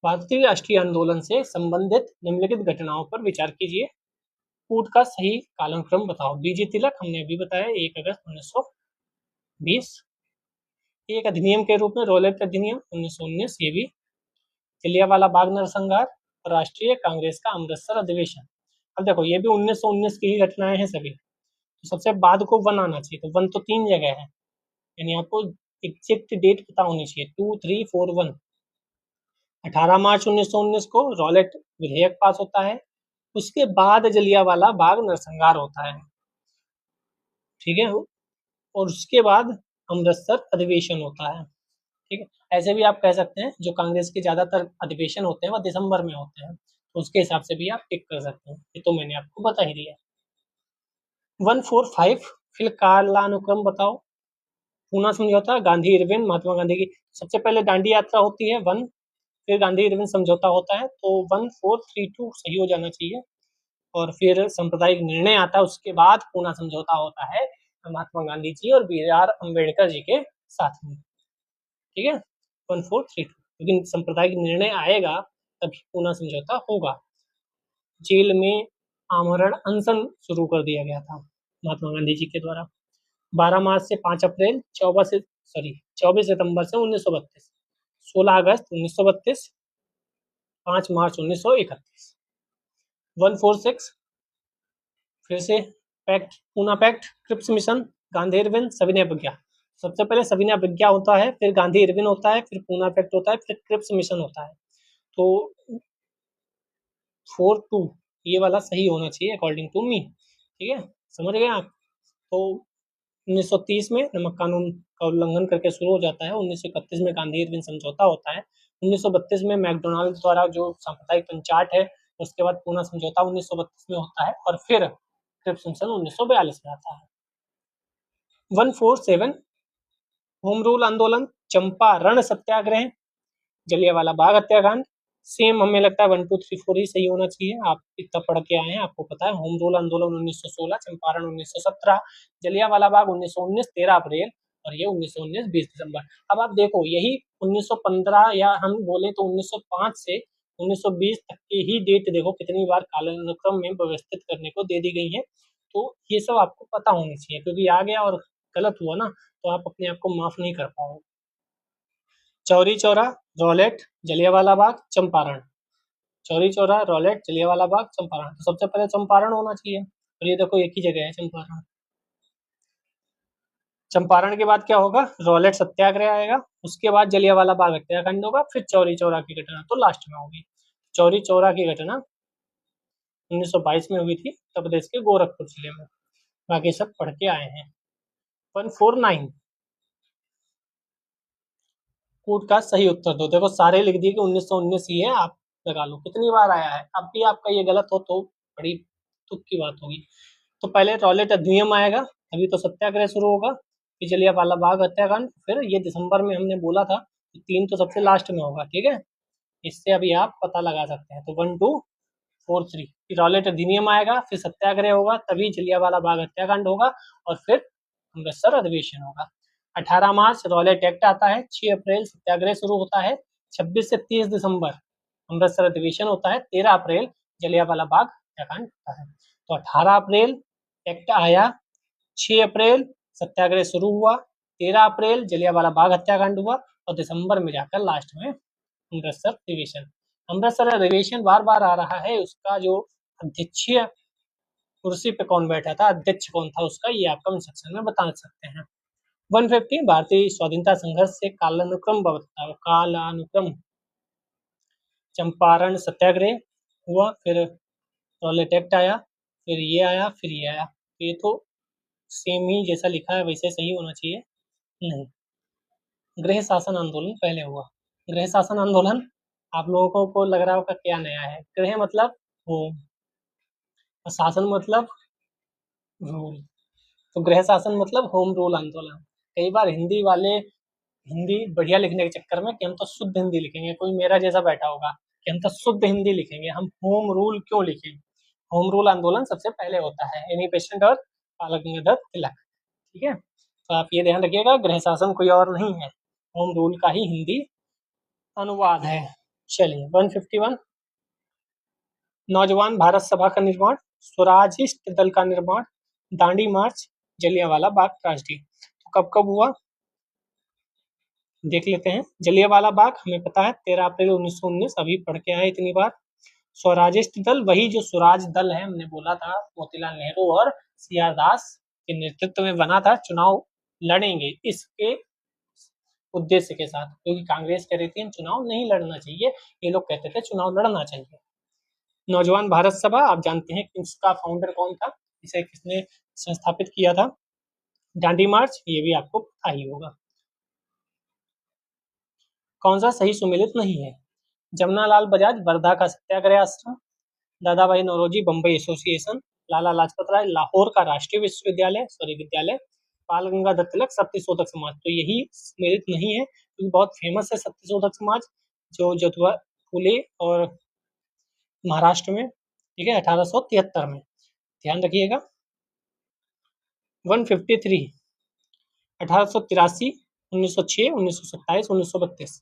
भारतीय राष्ट्रीय आंदोलन से संबंधित निम्नलिखित घटनाओं पर विचार कीजिए। कूट का सही कालक्रम बताओ। बीजे तिलक हमने अभी बताया, 1 अगस्त 1920। एक अधिनियम के रूप में रॉलेट अधिनियम 1919, ये भी। जलियांवाला बाग नरसंहार, राष्ट्रीय कांग्रेस का अमृतसर अधिवेशन। अब देखो, ये भी 1919 की ही घटनाएं हैं सभी, तो सबसे बाद को वन आना चाहिए, तो वन तो 3 जगह है, यानी आपको एग्जैक्ट डेट पता होनी चाहिए। 2, 3, 4, 1। 18 मार्च 1919 को रॉलेट विधेयक पास होता है। उसके बाद जलियांवाला बाग नरसंहार होता है, ठीक है, और उसके बाद अमृतसर अधिवेशन होता है। ठीक है, ऐसे भी आप कह सकते हैं जो कांग्रेस के ज्यादातर अधिवेशन होते हैं वो दिसंबर में होते हैं, तो उसके हिसाब से भी आप टिक कर सकते हैं, ये तो मैंने आपको बता ही दिया। 145, फिर कालानुक्रम बताओ। पूना समझौता, गांधी इरविन, महात्मा गांधी की सबसे पहले दांडी यात्रा होती है 1, फिर गांधी इरविन समझौता होता है, तो 1432 सही हो जाना चाहिए। और फिर सांप्रदायिक निर्णय आता है, उसके बाद पूना समझौता होता है महात्मा गांधी जी और बी आर अम्बेडकर जी के साथ में। ठीक है, 1432, लेकिन सांप्रदायिक निर्णय आएगा तभी पूना समझौता होगा। जेल में आमरण अनशन शुरू कर दिया गया था महात्मा गांधी जी के द्वारा। 12 मार्च से 5 अप्रैल, 24 सितंबर से 1932, 16 अगस्त 1932, 5 मार्च 1931। 146, फिर से pact, Poona pact, Cripps mission, Gandhi Irwin, सविनय अवज्ञा। सबसे पहले सविनय अवज्ञा होता है, फिर गांधी इरविन होता है, फिर पूना पैक्ट होता है, फिर क्रिप्स मिशन होता है। तो 42 ये वाला सही होना चाहिए अकॉर्डिंग टू मी। ठीक है, समझ गए आप। तो 1930 में नमक कानून का उल्लंघन करके शुरू हो जाता है। 1931 में गांधी इरविन समझौता होता है। 1932 में मैकडोनाल्ड द्वारा जो सांप्रदायिक पंचायत है, उसके बाद पूना समझौता 1932 में होता है, और फिर क्रिप्स मिशन 1942 में आता है। 147, होम रूल आंदोलन, चंपारण सत्याग्रह, जलियांवाला बाग हत्याकांड। सेम हमें लगता है 1, 2, 3, 4 ही सही होना चाहिए। आप इतना पढ़ के आए हैं, आपको पता है। होम रूल आंदोलन 1916, चंपारण 1917, जलियांवाला बाग 1919 13 अप्रैल, और ये 1919 20 दिसंबर। अब आप देखो, यही 1915 या हम बोले तो 1905 से 1920 तक की ही डेट देखो कितनी बार कालानुक्रम में व्यवस्थित करने को दे दी गई है। तो ये सब आपको पता होनी चाहिए, क्योंकि आ गया और गलत हुआ ना, तो आप अपने आप को माफ नहीं कर पाओगे। चौरी चौरा, रॉलेट, जलियांवाला बाग, चंपारण। चौरी चौरा, रॉलेट, जलियांवाला बाग, चंपारण। तो सबसे पहले चंपारण होना चाहिए, और ये देखो एक ही जगह है चंपारण। चंपारण के बाद क्या होगा, रॉलेट सत्याग्रह आएगा, उसके बाद जलियांवाला बाग हत्याकांड होगा, फिर चौरी चौरा की घटना तो लास्ट में होगी। चौरी चौरा की घटना 1922 में हुई थी, उत्तर प्रदेश के गोरखपुर जिले में। बाकी सब पढ़ के आए हैं। 149, कूट का सही उत्तर दो। देखो सारे लिख दिए कि 1919 ही है, आप लगा लो कितनी बार आया है। अब भी आपका ये गलत हो तो बड़ी दुख की बात होगी। तो पहले रॉलेट अधिनियम आएगा, अभी तो सत्याग्रह शुरू होगा, फिर जलियांवाला बाग हत्याकांड, फिर ये दिसंबर में हमने बोला था, 3 तो सबसे लास्ट में होगा। ठीक है, इससे अभी आप पता लगा सकते हैं। तो 1, 2, 4, 3, फिर रॉलेट अधिनियम आएगा, फिर सत्याग्रह होगा, तभी जलियांवाला बाग हत्याकांड होगा, और फिर अमृतसर अधिवेशन होगा। 18 मार्च रॉलेट एक्ट आता है, 6 अप्रैल सत्याग्रह शुरू होता है, 26 से 30 दिसंबर अमृतसर अधिवेशन होता है, 13 अप्रैल जलियांवाला बाग हत्याकांड होता है। तो 18 अप्रैल एक्ट आया, 6 अप्रैल सत्याग्रह शुरू हुआ, 13 अप्रैल जलियांवाला बाग हत्याकांड हुआ, और दिसंबर में जाकर लास्ट में अमृतसर अधिवेशन। अमृतसर अधिवेशन बार बार आ रहा है, उसका जो अध्यक्षीय कुर्सी पे कौन बैठा था, अध्यक्ष कौन था उसका, ये आप कमेंट सेक्शन में बता सकते हैं। 150, भारतीय स्वाधीनता संघर्ष से कालानुक्रम बताओ। कालानुक्रम, चंपारण सत्याग्रह हुआ, फिर रॉलेट एक्ट आया, फिर ये आया, फिर ये आया। तो ये तो सेम ही जैसा लिखा है वैसे सही होना चाहिए। नहीं, गृह शासन आंदोलन पहले हुआ। गृह शासन आंदोलन आप लोगों को लग रहा होगा क्या नया है। गृह मतलब होम, और शासन मतलब रूल। तो गृह शासन मतलब होम रूल आंदोलन। कई बार हिंदी वाले हिंदी बढ़िया लिखने के चक्कर में कि हम तो शुद्ध हिंदी लिखेंगे, कोई मेरा जैसा बैठा होगा कि हम तो शुद्ध हिंदी लिखेंगे, हम होम रूल क्यों लिखें। होम रूल आंदोलन सबसे पहले होता है, एनी पेशेंट और बाल गंगाधर तिलक। ठीक है, तो आप ये ध्यान रखिएगा, गृह शासन कोई और नहीं है, होम रूल का ही हिंदी अनुवाद है। चलिए 151, नौजवान भारत सभा का निर्माण, स्वराजिस्ट दल का निर्माण, दांडी मार्च, जलियांवाला बाग ट्रेजेडी। तो कब कब हुआ देख लेते हैं। जलियांवाला बाग हमें पता है 13 अप्रैल 1919, अभी पढ़ के आए इतनी बार। स्वराजिस्ट दल वही जो स्वराज दल है, हमने बोला था मोतीलाल नेहरू और सीआर दास के नेतृत्व में बना था, चुनाव लड़ेंगे इसके उद्देश्य के साथ, क्योंकि कांग्रेस कह रही थी चुनाव नहीं लड़ना चाहिए, ये लोग कहते थे चुनाव लड़ना चाहिए। नौजवान भारत सभा, आप जानते हैं कि इसका फाउंडर कौन था, इसे किसने संस्थापित किया था। दांडी मार्च, ये भी आपको पता ही होगा। कौन सा सही सुमेलित नहीं है। जमनालाल बजाज वर्धा का सत्याग्रह आश्रम, दादा भाई नौरोजी बम्बई एसोसिएशन, लाला लाजपत राय लाहौर का राष्ट्रीय विश्वविद्यालय विद्यालय, बाल गंगाधर तिलक सत्यशोधक समाज। तो यही सुमेलित नहीं है क्योंकि बहुत फेमस है सत्यशोधक समाज, जो ज्योतिबा फूले और महाराष्ट्र में, ठीक है, 1873 में। ध्यान रखिएगा। 153, 1883, 1906, 1927, 1932।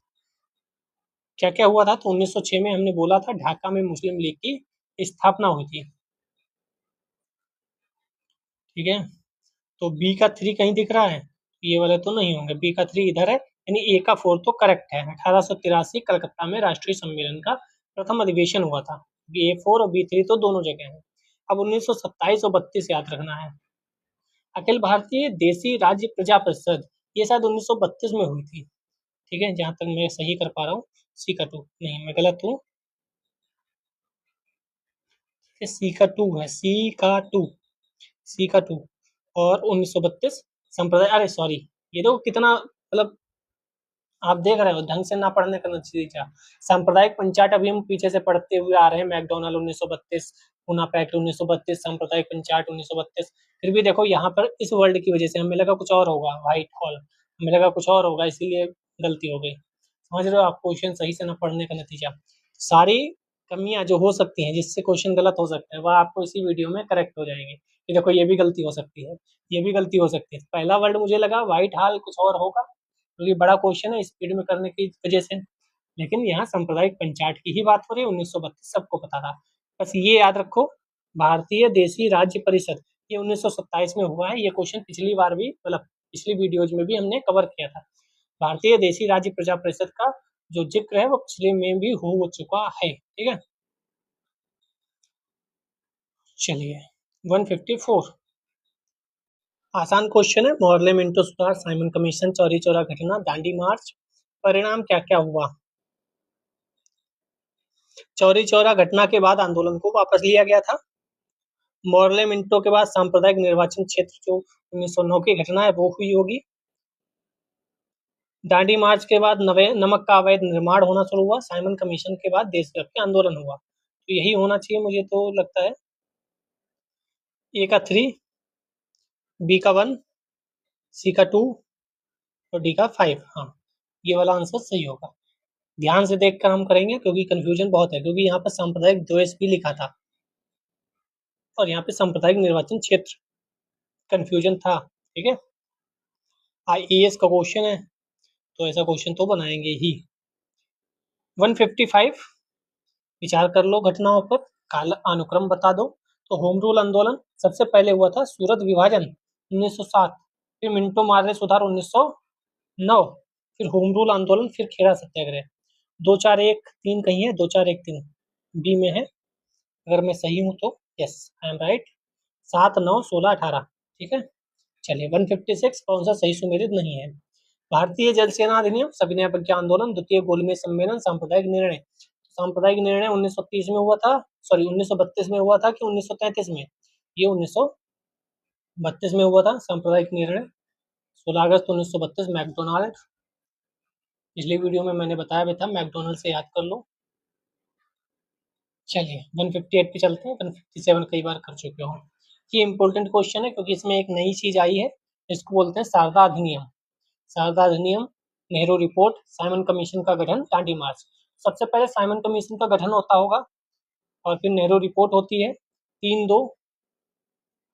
क्या क्या हुआ था, तो 1906 में हमने बोला था ढाका में मुस्लिम लीग की स्थापना हुई थी। ठीक है, तो बी का 3 कहीं दिख रहा है, ये वाले तो नहीं होंगे, बी का 3 इधर है, यानी ए का 4 तो करेक्ट है। 1883 कलकत्ता में राष्ट्रीय सम्मेलन का प्रथम अधिवेशन हुआ था। ए 4 और बी 3 तो दोनों जगह है। अब 1927 और 32 याद रखना है। अखिल भारतीय देसी राज्य प्रजा परिषद, ये शायद 1932 में हुई थी। ठीक है, जहां तक मैं सही कर पा रहा हूँ। सी का 2 नहीं, मैं गलत हूँ, सी का 2 है, सी का 2। और 1932 संप्रदाय, अरे सॉरी, ये देखो कितना मतलब आप देख रहे हो ढंग से ना पढ़ने का नतीजा। सांप्रदायिक पंचायत अभी हम पीछे से पढ़ते हुए आ रहे हैं, मैकडोनल्ड 1932, पूना पैक्ट 1932, सांप्रदायिक पंचायत 1932। फिर भी देखो यहाँ पर इस वर्ड की वजह से हमें लगा कुछ और होगा, व्हाइट हॉल, हमें लगा कुछ और होगा, इसीलिए गलती हो गई। समझ रहे हो आप, क्वेश्चन सही से ना पढ़ने का नतीजा। सारी कमियां जो हो सकती हैं जिससे क्वेश्चन गलत हो सकते हैं, वह आपको इसी वीडियो में करेक्ट हो जाएंगे कि देखो ये भी गलती हो सकती है, ये भी गलती हो सकती है। पहला वर्ड मुझे लगा व्हाइट हॉल कुछ और होगा, क्योंकि बड़ा क्वेश्चन है स्पीड में करने की वजह से, लेकिन यहाँ सांप्रदायिक पंचायत की ही बात हो रही है। 1932 सबको पता था। बस ये याद रखो, भारतीय देशी राज्य परिषद ये 1927 में हुआ है। ये क्वेश्चन पिछली बार भी, मतलब पिछली वीडियोज में भी हमने कवर किया था। भारतीय देशी राज्य प्रजा परिषद का जो जिक्र है वो पिछले में भी हो चुका है। ठीक है, चलिए 154, आसान क्वेश्चन है। मॉर्ले मिंटो सुधार, साइमन कमीशन, चौरी चौरा घटना, दांडी मार्च, परिणाम क्या क्या हुआ। चौरी चौरा घटना के बाद आंदोलन को वापस लिया गया था। मॉर्ले मिंटो के बाद सांप्रदायिक निर्वाचन क्षेत्र जो 1909 की घटना है वो हुई होगी। दांडी मार्च के बाद नमक का अवैध निर्माण होना शुरू हुआ। साइमन कमीशन के बाद देशव्यापी आंदोलन हुआ। तो यही होना चाहिए, मुझे तो लगता है। ए का 3, बी का 1, सी का 2 और डी का 5। हाँ, ये वाला आंसर सही होगा। ध्यान से देखकर हम करेंगे क्योंकि कंफ्यूजन बहुत है, क्योंकि यहाँ पर सांप्रदायिक द्वेष भी लिखा था और यहाँ पे सांप्रदायिक निर्वाचन क्षेत्र कंफ्यूजन था। ठीक है, आईएएस का क्वेश्चन है तो ऐसा क्वेश्चन तो बनाएंगे ही। 155, विचार कर लो घटनाओं पर, काल अनुक्रम बता दो। तो होम रूल आंदोलन सबसे पहले हुआ था सूरत विभाजन 1907, फिर मिंटो मार्ले सुधार 1909, फिर होम रूल आंदोलन, फिर खेड़ा सत्याग्रह। 2 4 1 3 कहीं है, 2 4 1 3 बी में है, अगर मैं सही हूं तो यस आई एम राइट। 7 9 16 18। ठीक है, चलिए 156, कौन सा सही सुमेलित नहीं है। भारतीय जल सेना अधिनियम, सविनय अवज्ञा आंदोलन, द्वितीय गोलमेज सम्मेलन, सांप्रदायिक निर्णय। सांप्रदायिक निर्णय 1930 में हुआ था, सॉरी 1932 में हुआ था कि 1933 में, ये 1932 में हुआ था सांप्रदायिक निर्णय। 16 अगस्त 1932 मैकडोनाल्ड, पिछली वीडियो में मैंने बताया भी था, मैकडोनल्ड से याद कर लो। चलिए 158 पे चलते हैं, 157 कई बार कर चुके हो। ये इंपॉर्टेंट क्वेश्चन है क्योंकि इसमें एक नई चीज आई है, इसको बोलते हैं शारदा अधिनियम। शारदा अधिनियम, नेहरू रिपोर्ट, साइमन कमीशन का गठन, दांडी मार्च। सबसे पहले साइमन कमीशन का गठन होता होगा और फिर नेहरू रिपोर्ट होती है 3-2,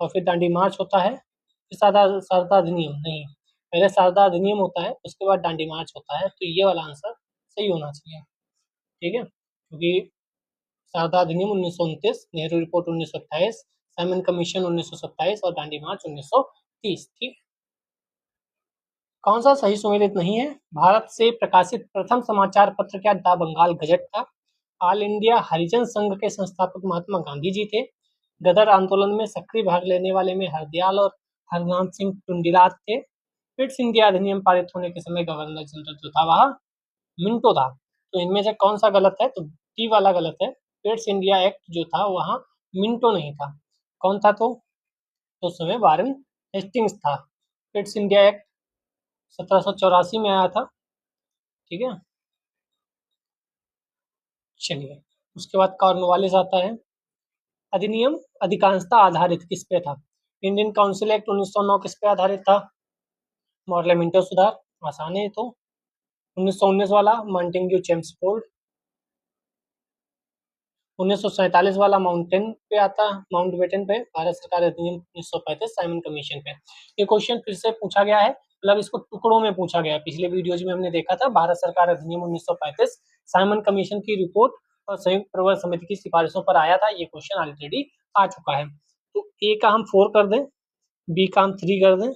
और फिर दांडी मार्च होता है, फिर शारदा अधिनियम नहीं, पहले शारदा अधिनियम होता है उसके बाद दांडी मार्च होता है। तो ये वाला आंसर सही होना चाहिए, ठीक है, क्योंकि शारदा अधिनियम 1929, नेहरू रिपोर्ट 1928, साइमन कमीशन 1927 और दांडी मार्च 1930। ठीक, कौन सा सही सुमेलित नहीं है? भारत से प्रकाशित प्रथम समाचार पत्र क्या द बंगाल गजट था? ऑल इंडिया हरिजन संघ के संस्थापक महात्मा गांधी जी थे। गदर आंदोलन में सक्रिय भाग लेने वाले में हरदयाल और हरनाम सिंह टुंडिलात थे। फिट्स इंडिया अधिनियम पारित होने के समय गवर्नर जनरल जो था वह मिंटो था। तो इनमें से कौन सा गलत है? तो डी वाला गलत है। फिट्स इंडिया एक्ट जो था वहाँ मिंटो नहीं था। कौन था? तो उस समय वारेन हेस्टिंग्स था। फिट्स इंडिया एक्ट 1784 में आया था, ठीक है। चलिए, उसके बाद कॉर्नवालिस आता है। अधिनियम अधिकांशता आधारित किस पे था? इंडियन काउंसिल एक्ट 1909 किस पे आधारित था? मॉर्लेमेंटो सुधार, आसान है तो। 1919 वाला मॉन्टेग्यू चेम्सफोर्ड। 1947 वाला माउंटेन पे आता है, माउंटबेटन पे। भारत सरकार अधिनियम 1935 साइमन कमीशन पे। ये क्वेश्चन फिर से पूछा गया है, मतलब इसको टुकड़ों में पूछा गया है। पिछले वीडियोज में हमने देखा था भारत सरकार अधिनियम 1935 साइमन कमीशन की रिपोर्ट और संयुक्त प्रवर समिति की सिफारिशों पर आया था। ये क्वेश्चन ऑलरेडी आ चुका है। तो ए का हम 4 कर दें, बी का हम 3 कर दें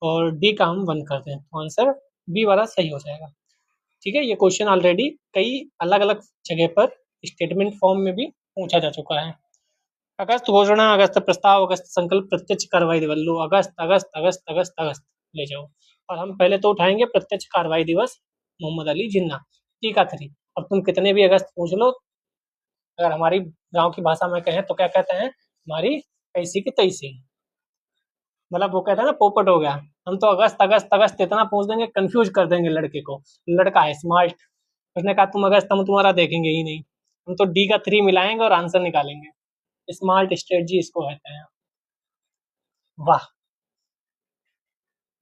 और डी का हम 1 कर दें, तो आंसर बी वाला सही हो जाएगा, ठीक है। ये क्वेश्चन ऑलरेडी कई अलग अलग जगह पर स्टेटमेंट फॉर्म में भी पूछा जा चुका है। अगस्त घोषणा, अगस्त प्रस्ताव, अगस्त संकल्प, प्रत्यक्ष कार्रवाई दिवस। लो, अगस्त अगस्त अगस्त अगस्त अगस्त ले जाओ। और हम पहले तो उठाएंगे प्रत्यक्ष कार्रवाई दिवस, मोहम्मद अली जिन्ना, टी का 3। अब तुम कितने भी अगस्त पूछ लो, अगर हमारी गांव की भाषा में कहें तो क्या कहते हैं, हमारी ऐसी की तैसी, मतलब वो कहता है ना पोपट हो गया। हम तो अगस्त अगस्त अगस्त इतना पूछ देंगे, कंफ्यूज कर देंगे लड़के को। लड़का है स्मार्ट, उसने कहा तुम अगस्त हम तुम्हारा देखेंगे ही नहीं, हम तो डी का 3 मिलाएंगे और आंसर निकालेंगे। स्मार्ट स्ट्रेटजी इसको कहते हैं। वाह,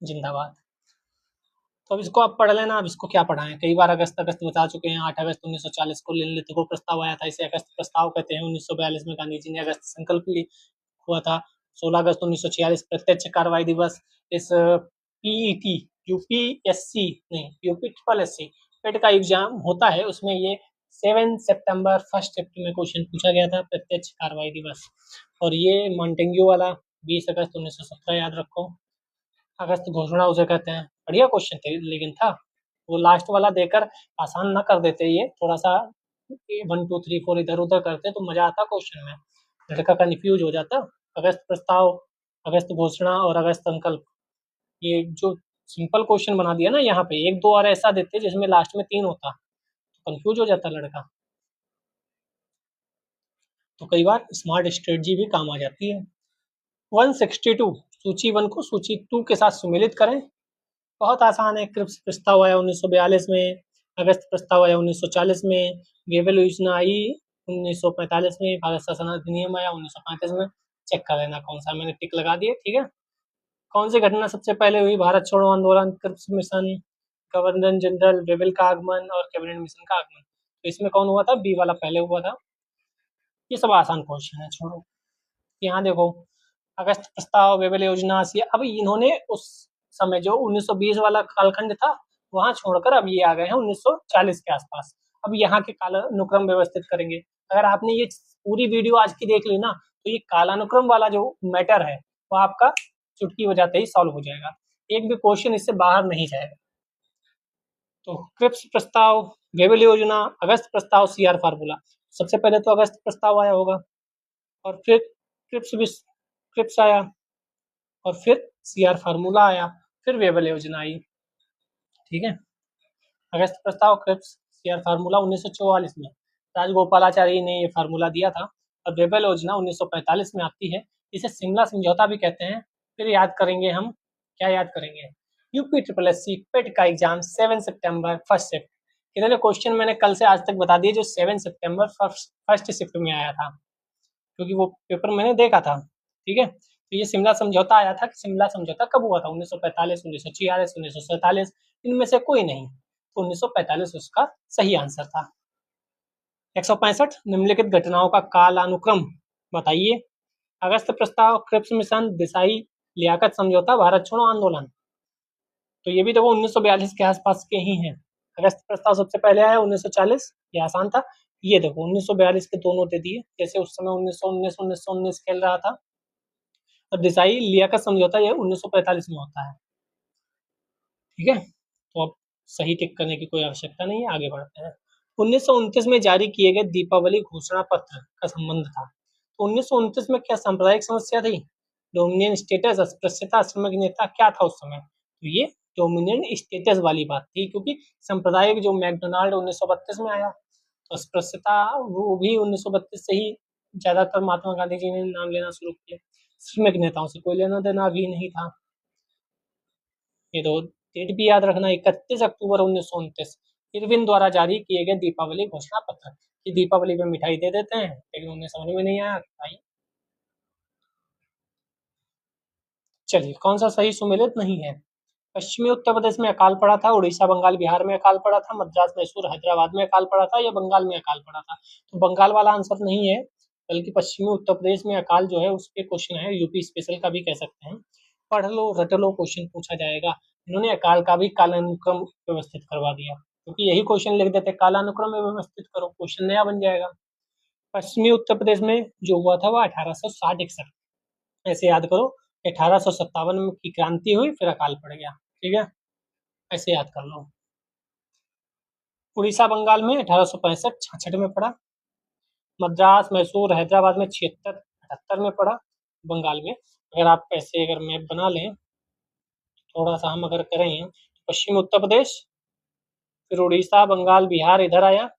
जिंदाबाद। तो अब इसको आप पढ़ लेना, अब इसको क्या पढ़ाएं, कई बार अगस्त अगस्त बता चुके हैं। 8 अगस्त 1940 को लिखित प्रस्ताव आया था, इसे अगस्त प्रस्ताव कहते हैं। 1942 में गांधी जी ने अगस्त संकल्प हुआ था। 16 अगस्त 1946 प्रत्यक्ष कार्रवाई दिवस। इस पीईटी, यूपीएससी नहीं, यूपी ट्रिपल एससी पेट का एग्जाम होता है, उसमें ये 7 सितंबर फर्स्ट शिफ्ट में क्वेश्चन पूछा गया था, प्रत्यक्ष कार्रवाई दिवस। और ये मॉन्टेग्यू वाला 20 अगस्त 1917 याद रखो। अगस्त घोषणा उसे कहते हैं। बढ़िया क्वेश्चन थे लेकिन था, वो लास्ट वाला देकर आसान ना कर देते, ये थोड़ा सा 1 2 3 4 इधर उधर करते तो मजा आता क्वेश्चन में, लड़का कंफ्यूज हो जाता। अगस्त प्रस्ताव, अगस्त घोषणा और अगस्त संकल्प, ये जो सिंपल क्वेश्चन बना दिया ना, यहाँ पे 1 2 और ऐसा देते जिसमें लास्ट में 3 होता, तो कंफ्यूज हो जाता लड़का। तो कई बार स्मार्ट स्ट्रेटजी भी काम आ जाती है। 162, सूची 1 को सूची 2 के साथ सुमेलित करें। बहुत आसान है। क्रिप्स प्रस्ताव आया 1942 में, अगस्त प्रस्ताव आया 1940 में, गेबल योजना आई 1945 में, भारत शासन अधिनियम आया 1935 में। चेक कर लेना कौन सा, मैंने टिक लगा दिए, ठीक है। कौन सी घटना सबसे पहले हुई? भारत छोड़ो आंदोलन, Cripps mission, governor general Wavell का आगमन और कैबिनेट मिशन का आगमन। तो इसमें कौन हुआ था? बी वाला पहले हुआ था। ये सब आसान क्वेश्चन है, छोड़ो। यहाँ देखो, अगस्त प्रस्ताव, बेबल योजना सी, अब इन्होंने उस समय जो 1920 वाला कालखंड था वहां छोड़कर अब ये आ गए हैं 1940 के आसपास। अब यहाँ के कालानुक्रम व्यवस्थित करेंगे। अगर आपने ये पूरी वीडियो आज की देख ली ना, तो ये कालानुक्रम वाला जो मैटर है वो आपका चुटकी बजाते ही सॉल्व हो जाएगा, एक भी क्वेश्चन इससे बाहर नहीं जाएगा। तो क्रिप्स प्रस्ताव, बेबल योजना, अगस्त प्रस्ताव, सीआर फार्मूला। सबसे पहले तो अगस्त प्रस्ताव आया होगा, और फिर क्रिप्स आया, और फिर सीआर फार्मूला आया, फिर वेबल योजना आई, ठीक है। अगस्त प्रस्ताव, क्रिप्स, सीआर फार्मूला 1944 में राजगोपालाचारी ने ये फार्मूला दिया था, और वेबल योजना 1945 में आती है। इसे शिमला समझौता भी कहते हैं। फिर याद करेंगे हम, क्या याद करेंगे? यूपी ट्रिपल एस सी पेट का एग्जाम 7 सितंबर फर्स्ट शिफ्ट। इतने क्वेश्चन मैंने कल से आज तक बता दिए जो 7 सितंबर फर्स्ट शिफ्ट में आया था, क्योंकि वो पेपर मैंने देखा था, ठीक है। तो ये शिमला समझौता आया था कि शिमला समझौता कब हुआ था, 1945, 1946, 1947, इनमें से कोई नहीं, तो 1945 उसका सही आंसर था। 165 निम्नलिखित घटनाओं का कालानुक्रम बताइए। अगस्त प्रस्ताव, क्रिप्स मिशन, देसाई लियाकत समझौता, भारत छोड़ो आंदोलन। तो ये भी देखो 1942 के आसपास के ही हैं। अगस्त प्रस्ताव सबसे पहले आया 1940, ये आसान था। ये देखो 1942 के दोनों दे दिए, जैसे उस समय 1919 1919 खेल रहा था। और देसाई लियाकत समझौता ये 1945 में होता है। ठीक है, तो अब सही टिक करने की कोई आवश्यकता नहीं है, आगे बढ़ते हैं। 1929 में जारी किए गए दीपावली घोषणा पत्र का संबंध था। तो 1929 में क्या सांप्रदायिक समस्या थी? डोमिनियन स्टेटस, अस्पृश्यता, श्रमिक नेता, क्या था उस समय? तो ये डोमिनियन स्टेटस वाली बात थी, क्योंकि सांप्रदायिक जो मैकडोनाल्ड 1932 में आया, तो अस्पृश्यता वो भी 1932 से ही ज्यादातर महात्मा गांधी जी ने नाम लेना शुरू किया। श्रमिक नेताओं से कोई लेना देना भी नहीं था। ये तो डेट भी याद रखना, 31 अक्टूबर 1929 इरविन द्वारा जारी किए गए दीपावली घोषणा पत्र। कि दीपावली पे मिठाई दे देते हैं, लेकिन उन्हें समझ में नहीं आया भाई। चलिए, कौन सा सही सुमेलित नहीं है? पश्चिमी उत्तर प्रदेश में अकाल पड़ा था, उड़ीसा बंगाल बिहार में अकाल पड़ा था, मद्रास मैसूर हैदराबाद में अकाल पड़ा था, या बंगाल में अकाल पड़ा था? तो बंगाल वाला आंसर नहीं है, बल्कि पश्चिमी उत्तर प्रदेश में अकाल जो है उस पे क्वेश्चन है, यूपी स्पेशल का भी कह सकते हैं। पढ़ लो रट लो, क्वेश्चन पूछा जाएगा। इन्होंने अकाल का भी कालानुक्रम व्यवस्थित करवा दिया, क्योंकि यही क्वेश्चन लिख देते कालानुक्रम में व्यवस्थित करो, क्वेश्चन नया बन जाएगा। पश्चिमी उत्तर प्रदेश में जो हुआ था वह 1860-61, ऐसे याद करो। 1857 में की क्रांति हुई, फिर अकाल पड़ गया। ठीक है, ऐसे याद कर लो। उड़ीसा बंगाल में 1865-66 में पड़ा। मद्रास मैसूर हैदराबाद में 76-78 में पड़ा। बंगाल में अगर आप ऐसे अगर मैप बना लें, थोड़ा सा हम अगर करें, पश्चिम उत्तर प्रदेश, फिर उड़ीसा बंगाल बिहार इधर आया,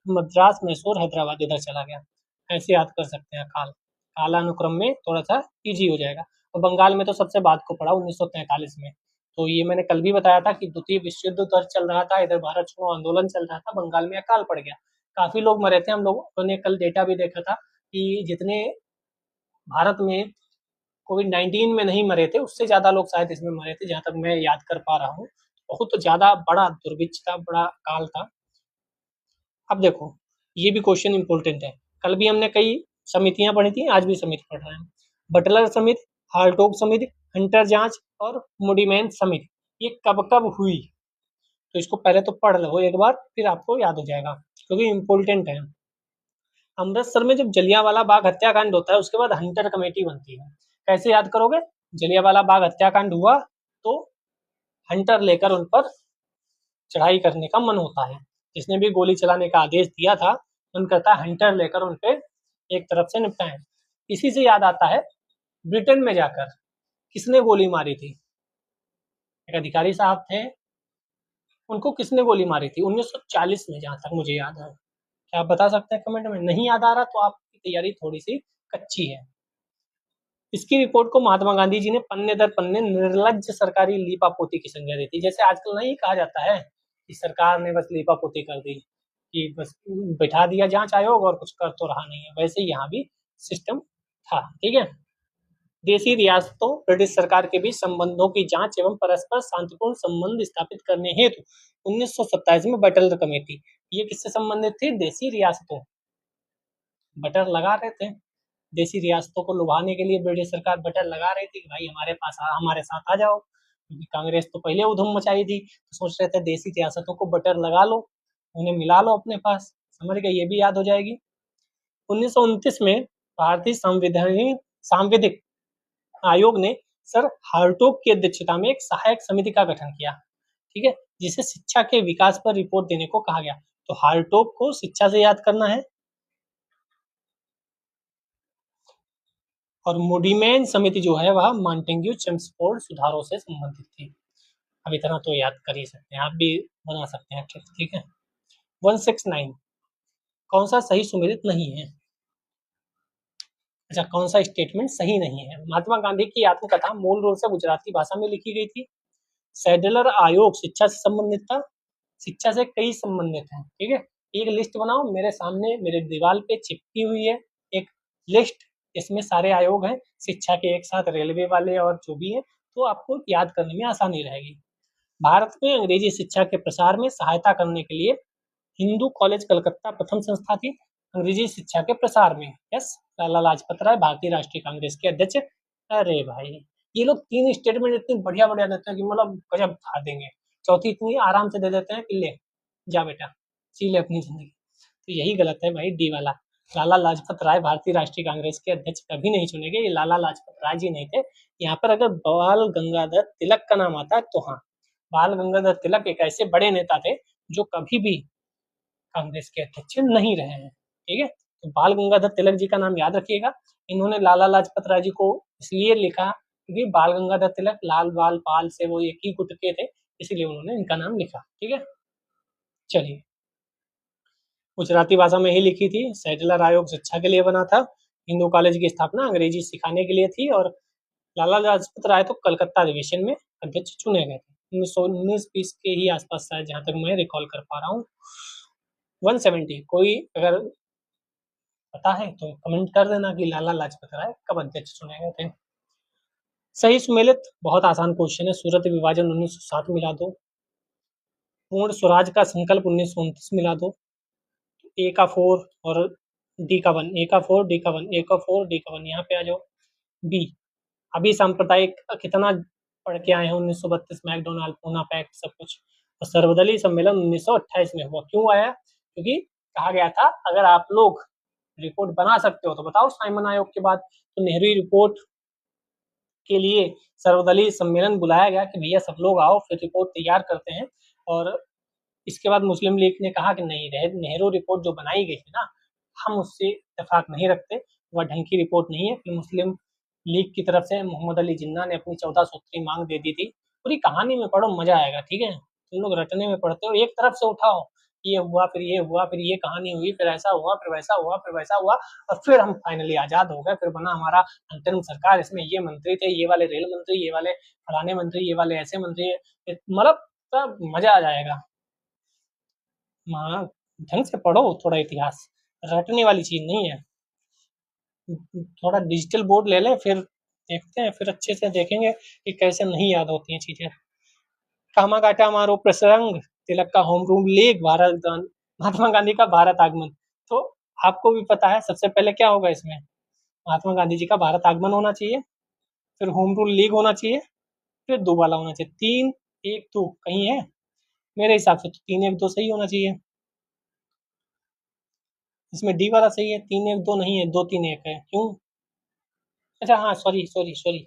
मद्रास मैसूर हैदराबाद इधर चला गया। ऐसे याद कर सकते हैं काल, कालानुक्रम में थोड़ा सा इजी हो जाएगा। और बंगाल में तो सबसे बाद को पड़ा 1943 में। तो ये मैंने कल भी बताया था कि द्वितीय विश्व युद्ध उधर चल रहा था, इधर भारत छोड़ो आंदोलन चल रहा था, बंगाल में अकाल पड़ गया, काफी लोग मरे थे। हम लोगों ने कल डेटा भी देखा था कि जितने भारत में कोविड-19 में नहीं मरे थे, उससे ज्यादा लोग शायद इसमें मरे थे, जहां तक मैं याद कर पा रहा हूँ। बहुत ज्यादा बड़ा दुर्भिक्ष था, बड़ा काल था। अब देखो, ये भी क्वेश्चन इंपॉर्टेंट है। कल भी हमने कई समितियां पढ़ी थी, आज भी समिति पढ़ रहे हैं। बटलर समिति, हार्टोग समिति, हंटर जांच और मुडीमैन समिति, ये कब कब हुई? तो इसको पहले तो पढ़ लो एक बार, फिर आपको याद हो जाएगा, क्योंकि इंपॉर्टेंट है। अमृतसर में जब जलियांवाला बाग हत्याकांड होता है, उसके बाद हंटर कमेटी बनती है। कैसे याद करोगे? जलियांवाला बाग हत्याकांड हुआ तो हंटर लेकर उन पर चढ़ाई करने का मन होता है। जिसने भी गोली चलाने का आदेश दिया था, मन करता है हंटर लेकर उन पे एक तरफ से निपटाएं। इसी से याद आता है, ब्रिटेन में जाकर किसने गोली मारी थी? एक अधिकारी साहब थे, उनको किसने गोली मारी थी 1940 में, जहां तक मुझे याद है। क्या आप बता सकते हैं कमेंट में? नहीं याद आ रहा तो आपकी तैयारी थोड़ी सी कच्ची है। इसकी रिपोर्ट को महात्मा गांधी जी ने पन्ने दर पन्ने निर्लज्ज सरकारी लीपापोती की संज्ञा दी थी। जैसे आजकल नहीं कहा जाता है कि सरकार ने बस लीपापोती कर दी, कि बस बैठा दिया जांच आयोग और कुछ कर तो रहा नहीं है, वैसे यहाँ भी सिस्टम था। ठीक है, देशी रियासतों ब्रिटिश सरकार के बीच संबंधों की जांच एवं परस्पर शांतिपूर्ण संबंध स्थापित करने हेतु 1927 में बटलर कमेटी, ये किससे संबंधित थी? देशी रियासतों। बटर लगा रहे थे, देशी रियासतों को लुभाने के लिए ब्रिटिश सरकार बटर लगा रही थी कि भाई हमारे पास हमारे साथ आ जाओ, क्योंकि कांग्रेस तो पहले उधम मचाई थी, तो सोच रहे थे देशी रियासतों को बटर लगा लो, उन्हें मिला लो अपने पास। समझ गए, ये भी याद हो जाएगी। 1929 में भारतीय संविधानिक सांविधिक आयोग ने सर हार्टोग की अध्यक्षता में एक सहायक समिति का गठन किया। ठीक है, जिसे शिक्षा के विकास पर रिपोर्ट देने को कहा गया। तो हार्टोग को शिक्षा से याद करना है, और मुडीमैन समिति जो है वह मॉन्टेग्यू चेम्सफोर्ड सुधारों से संबंधित थी। अब इतना तो याद कर ही सकते हैं, आप भी बना सकते हैं। ठीक है, 169 कौन सा सही सुमेलित नहीं है? अच्छा, कौन सा स्टेटमेंट सही नहीं है? महात्मा गांधी की आत्मकथा मूल रूप से गुजराती भाषा में लिखी गई थी। सैडलर आयोग शिक्षा से संबंधित था। शिक्षा से कई संबंधित हैं। ठीक है, एक लिस्ट बनाओ, मेरे सामने मेरे दीवार पे चिपकी हुई है एक लिस्ट, इसमें सारे आयोग हैं शिक्षा के एक साथ, रेलवे वाले और जो भी है, तो आपको याद करने में आसानी रहेगी। भारत में अंग्रेजी शिक्षा के प्रसार में सहायता करने के लिए हिंदू कॉलेज कलकत्ता प्रथम संस्था थी अंग्रेजी शिक्षा के प्रसार में। यस, लाला लाजपत राय भारतीय राष्ट्रीय कांग्रेस के अध्यक्ष। अरे भाई, ये लोग 3 स्टेटमेंट इतनी बढ़िया-बढ़िया देते हैं कि मतलब गजब बता देंगे। चौथी इतनी आराम से दे देते हैं कि ले, जा बेटा, जी ले अपनी ज़िंदगी। तो यही गलत है भाई डी वाला। लाला लाजपत राय भारतीय राष्ट्रीय कांग्रेस के अध्यक्ष कभी नहीं चुने गए, ये लाला लाजपत राय जी नहीं थे। यहाँ पर अगर बाल गंगाधर तिलक का नाम आता है तो हाँ, बाल गंगाधर तिलक एक ऐसे बड़े नेता थे जो कभी भी कांग्रेस के अध्यक्ष नहीं रहे हैं। ठीक है, तो बाल गंगाधर तिलक जी का नाम याद रखिएगा। इन्होंने लाला लाजपत राय जी को इसलिए लिखा क्योंकि बाल गंगाधर तिलक, लाल बाल पाल से वो एक ही गुट के थे, इसलिए उन्होंने इनका नाम लिखा। ठीक है, चलिए, गुजराती भाषा में ही लिखी थी। सैटेलर आयोग शिक्षा के लिए बना था। हिंदू कॉलेज की स्थापना अंग्रेजी सिखाने के लिए थी और लाला लाजपत राय तो कलकत्ता अधिवेशन में अध्यक्ष चुने गए थे 1919-20 के ही आसपास, शायद जहां तक मैं रिकॉल कर पा रहा हूँ। 170, कोई अगर पता है तो कमेंट कर देना कि लाला लाजपत राय कब अध्यक्ष चुने गए थे। सही सुमेलित, बहुत आसान क्वेश्चन है। सूरत विभाजन 1907 मिला दो। पूर्ण स्वराज का संकल्प 1929 मिला दो। ए का 4 और डी का 1, ए का 4 डी का 1, ए का 4 डी का 1, यहाँ पे आ जाओ। बी, अभी सांप्रदायिक कितना पढ़ के आए हैं 1932 मैकडोनाल्ड पूना पैक्ट सब कुछ। और सर्वदलीय सम्मेलन 1928 में हुआ। क्यों आया? क्योंकि कहा गया था अगर आप लोग रिपोर्ट बना सकते हो तो बताओ साइमन आयोग के बाद। तो नेहरू रिपोर्ट के लिए सर्वदलीय सम्मेलन बुलाया गया कि भैया सब लोग आओ फिर रिपोर्ट तैयार करते हैं। और इसके बाद मुस्लिम लीग ने कहा कि नहीं, नेहरू रिपोर्ट जो बनाई गई है ना, हम उससे इत्तेफाक नहीं रखते, वह ढंग की रिपोर्ट नहीं है। फिर मुस्लिम लीग की तरफ से मोहम्मद अली जिन्ना ने अपनी 14 सूत्री मांग दे दी थी। पूरी कहानी में पढ़ो, मजा आएगा। ठीक है, तुम लोग रटने में पढ़ते हो, एक तरफ से उठाओ, ये हुआ फिर ये हुआ फिर ये कहानी हुई फिर ऐसा हुआ फिर वैसा हुआ फिर वैसा हुआ और फिर हम फाइनली आजाद हो गए। फिर बना हमारा अंतरिम सरकार, इसमें ये मंत्री थे, ये वाले रेल मंत्री, ये वाले फलाने मंत्री, ये वाले ऐसे मंत्री, मतलब सब मजा आ जाएगा। हाँ, ढंग से पढ़ो थोड़ा इतिहास, रटने वाली चीज नहीं है। थोड़ा डिजिटल बोर्ड ले लें, फिर देखते हैं, फिर अच्छे से देखेंगे कि कैसे नहीं याद होती हैं चीजें। कामागाटा मारो प्रसंग, तिलक का home rule league, Bharat Mahatma Gandhi का भारत आगमन। तो आपको भी पता है सबसे पहले क्या होगा इसमें, महात्मा गांधी जी का भारत आगमन होना चाहिए, फिर होम रूल लीग होना चाहिए, फिर दो वाला होना चाहिए। 3-1-2 कहीं है? मेरे हिसाब से तो 3-1-2 सही होना चाहिए। इसमें डी वाला सही है, 3-1-2 नहीं है, 2-3-1 है। क्यों? अच्छा हाँ, सॉरी सॉरी सॉरी,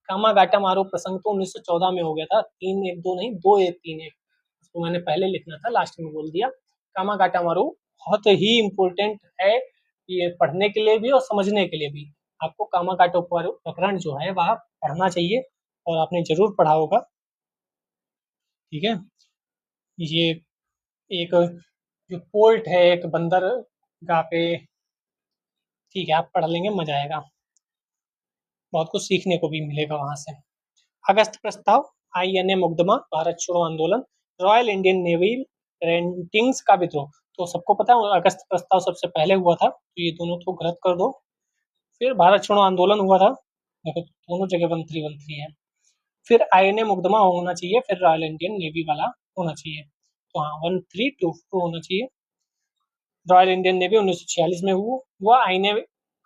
कामागाटा मारो प्रसंग तो 1914 में हो गया था। 3-1-2 नहीं, 2-1-3-1, उसको मैंने पहले लिखना था, लास्ट में बोल दिया। कामागाटा मारो बहुत ही इम्पोर्टेंट है, ये पढ़ने के लिए भी और समझने के लिए भी। आपको कामागाटा प्रकरण जो है वह पढ़ना चाहिए और आपने जरूर पढ़ा होगा। ठीक है, ये एक जो पोर्ट है एक बंदरगाह पे, ठीक है, आप पढ़ लेंगे, मजा आएगा, बहुत कुछ सीखने को भी मिलेगा वहां से। अगस्त प्रस्ताव, आईएनए मुकदमा, भारत छोड़ो आंदोलन, रॉयल इंडियन नेवी रेंटिंग्स का विद्रोह। तो सबको पता है अगस्त प्रस्ताव सबसे पहले हुआ था, तो ये दोनों तो गलत कर दो। फिर भारत छोड़ो आंदोलन हुआ था, देखो दोनों जगह 1-3-1-3 है। फिर आईएनए मुकदमा होना चाहिए, फिर रॉयल इंडियन नेवी वाला होना चाहिए। तो हाँ, 1-3-2 होना चाहिए। रॉयल इंडियन नेवी 1946 में हुआ, आईएनए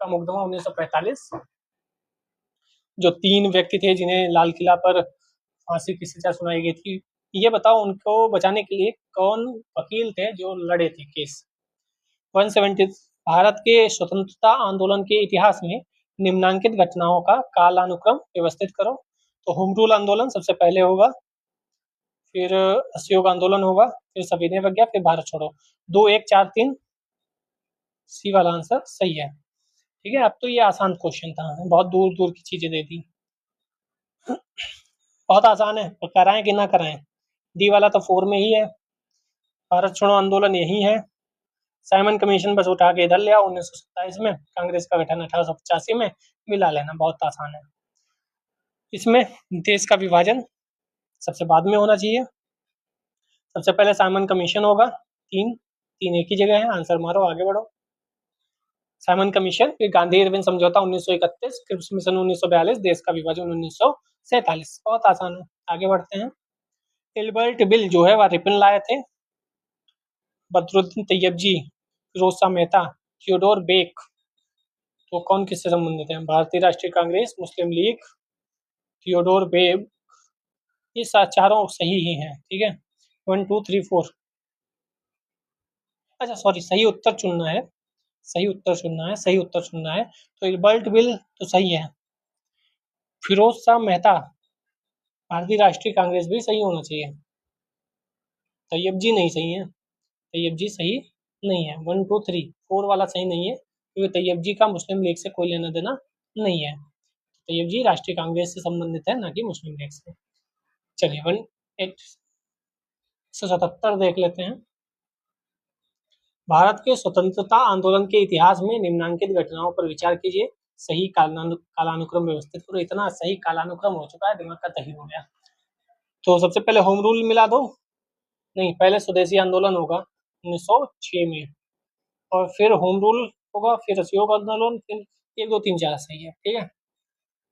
का मुकदमा 1945। जो 3 व्यक्ति थे जिन्हें लाल किला पर फांसी की सजा सुनाई गई थी, ये बताओ उनको बचाने के लिए कौन वकील थे जो लड़े थे केस। 170, भारत के स्वतंत्रता आंदोलन के इतिहास में निम्नांकित घटनाओं का कालानुक्रम व्यवस्थित करो। तो होम रूल आंदोलन सबसे पहले होगा, फिर असहयोग आंदोलन होगा, फिर सविनय अवज्ञा, फिर भारत छोड़ो। 2-1-4-3 सी वाला आंसर सही है। ठीक है, अब तो ये आसान क्वेश्चन था, बहुत दूर दूर की चीजें दे दी। बहुत आसान है, तो कराएं कि ना कराएं? डी वाला तो 4 में ही है, भारत छोड़ो आंदोलन यही है। साइमन कमीशन बस उठा के इधर ले आओ, 1927 में, कांग्रेस का गठन 1885 में, मिला लेना, बहुत आसान है। इसमें देश का विभाजन सबसे बाद में होना चाहिए, सबसे पहले साइमन कमीशन होगा। 3 3 एक ही जगह है, आंसर मारो, आगे बढ़ो। साइमन कमीशन, फिर गांधी इरविन समझौता 1931, क्रिप्स मिशन 1942, देश का विभाजन 1947। बहुत आसान है। आगे बढ़ते हैं। एल्बर्ट बिल जो है वह रिपन लाए थे। बदरुद्दीन तैयबजी, फिरोज शाह मेहता, थियोडोर बेक, तो कौन किससे संबंधित है? भारतीय राष्ट्रीय कांग्रेस, मुस्लिम लीग, थियोडोर बेक, ये चारों सही ही हैं। ठीक है, 1 2 3 4। अच्छा सॉरी, सही उत्तर चुनना है, सही उत्तर चुनना है, सही उत्तर चुनना है। तो एल्बर्ट बिल तो सही है। फिरोज शाह मेहता, भारतीय राष्ट्रीय कांग्रेस भी सही होना चाहिए। तैयब जी नहीं सही है, तैयब जी सही नहीं है। 1 2 3 4 वाला सही नहीं है, क्योंकि तैयब जी का मुस्लिम लीग से कोई लेना देना नहीं है। तैयब जी राष्ट्रीय कांग्रेस से संबंधित है, ना कि मुस्लिम लीग से। चलिए 177 देख लेते हैं। भारत के स्वतंत्रता आंदोलन के इतिहास में निम्नांकित घटनाओं पर विचार कीजिए, सही कालानुक्रम व्यवस्थित करो। इतना सही कालानुक्रम हो चुका है, दिमाग का दही हो गया। तो सबसे पहले होम रूल मिला दो, नहीं पहले स्वदेशी आंदोलन होगा 1906 में, और फिर होम रूल होगा, फिर असहयोग आंदोलन, फिर 1 2 3 4 सही है। ठीक है,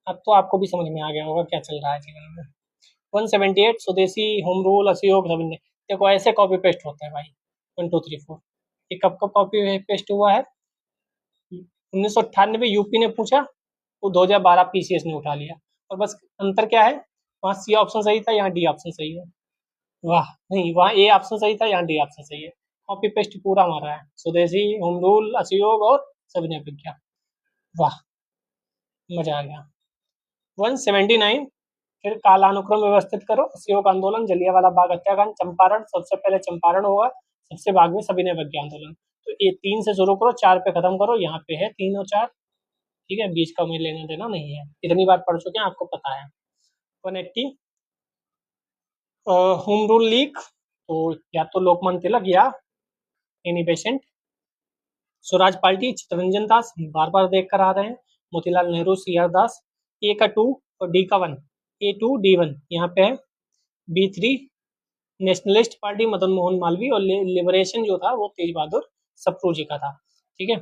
अब तो आपको भी समझ में आ गया होगा क्या चल रहा है जीवन में। 178 स्वदेशी, होम रूल, असहयोग, सब देखो ऐसे कॉपी पेस्ट होता है भाई। 1 2 3 4 ये कब का कॉपी पेस्ट हुआ है? 1998 यूपी ने पूछा, वो 2012 पीसीएस ने उठा लिया। और बस अंतर क्या है, वहाँ सी ऑप्शन सही था, यहाँ डी ऑप्शन सही है। वाह, नहीं वहाँ ए ऑप्शन सही था, यहाँ डी ऑप्शन सही है। कॉपी पेस्ट पूरा मारा है, स्वदेशी, होम रूल, असहयोग और सविनय विज्ञान। वाह, मजा आ गया। 179 फिर कालानुक्रम व्यवस्थित करो, असहयोग आंदोलन, जलियांवाला बाग हत्याकांड, चंपारण, सबसे पहले चंपारण होगा, सबसे बाद में सविनय विज्ञान आंदोलन। तो ये 3 से शुरू करो, 4 पे खत्म करो, यहाँ पे है 3 और 4। ठीक है, बीच का में लेना देना नहीं है, इतनी बार पढ़ चुके हैं, आपको पता है। 180 होम रूल लीग, तो या तो लोकमान तिलक या Annie Besant. Swaraj party, Chittaranjan Das, बार बार देख कर आ रहे हैं, Motilal Nehru, C R Das. A का 2 और डी का 1, A2D1 यहाँ पे है। B3 nationalist party, Madan Mohan Malviya, और लिबरेशन जो था वो तेज बहादुर सप्रू जी का था। ठीक है,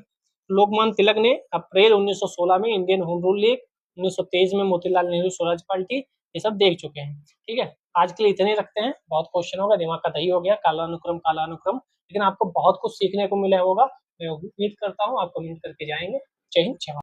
लोकमान तिलक ने अप्रैल 1916 में इंडियन होम रूल लीग, 1923 में मोतीलाल नेहरू स्वराज पार्टी, ये सब देख चुके हैं। ठीक है, आज के लिए इतने रखते हैं, बहुत क्वेश्चन होगा, दिमाग का दही हो गया, कालानुक्रम कालानुक्रम, लेकिन आपको बहुत कुछ सीखने को मिला होगा। मैं उम्मीद करता हूँ आप कमेंट करके जाएंगे। जय हिंद, जय भारत।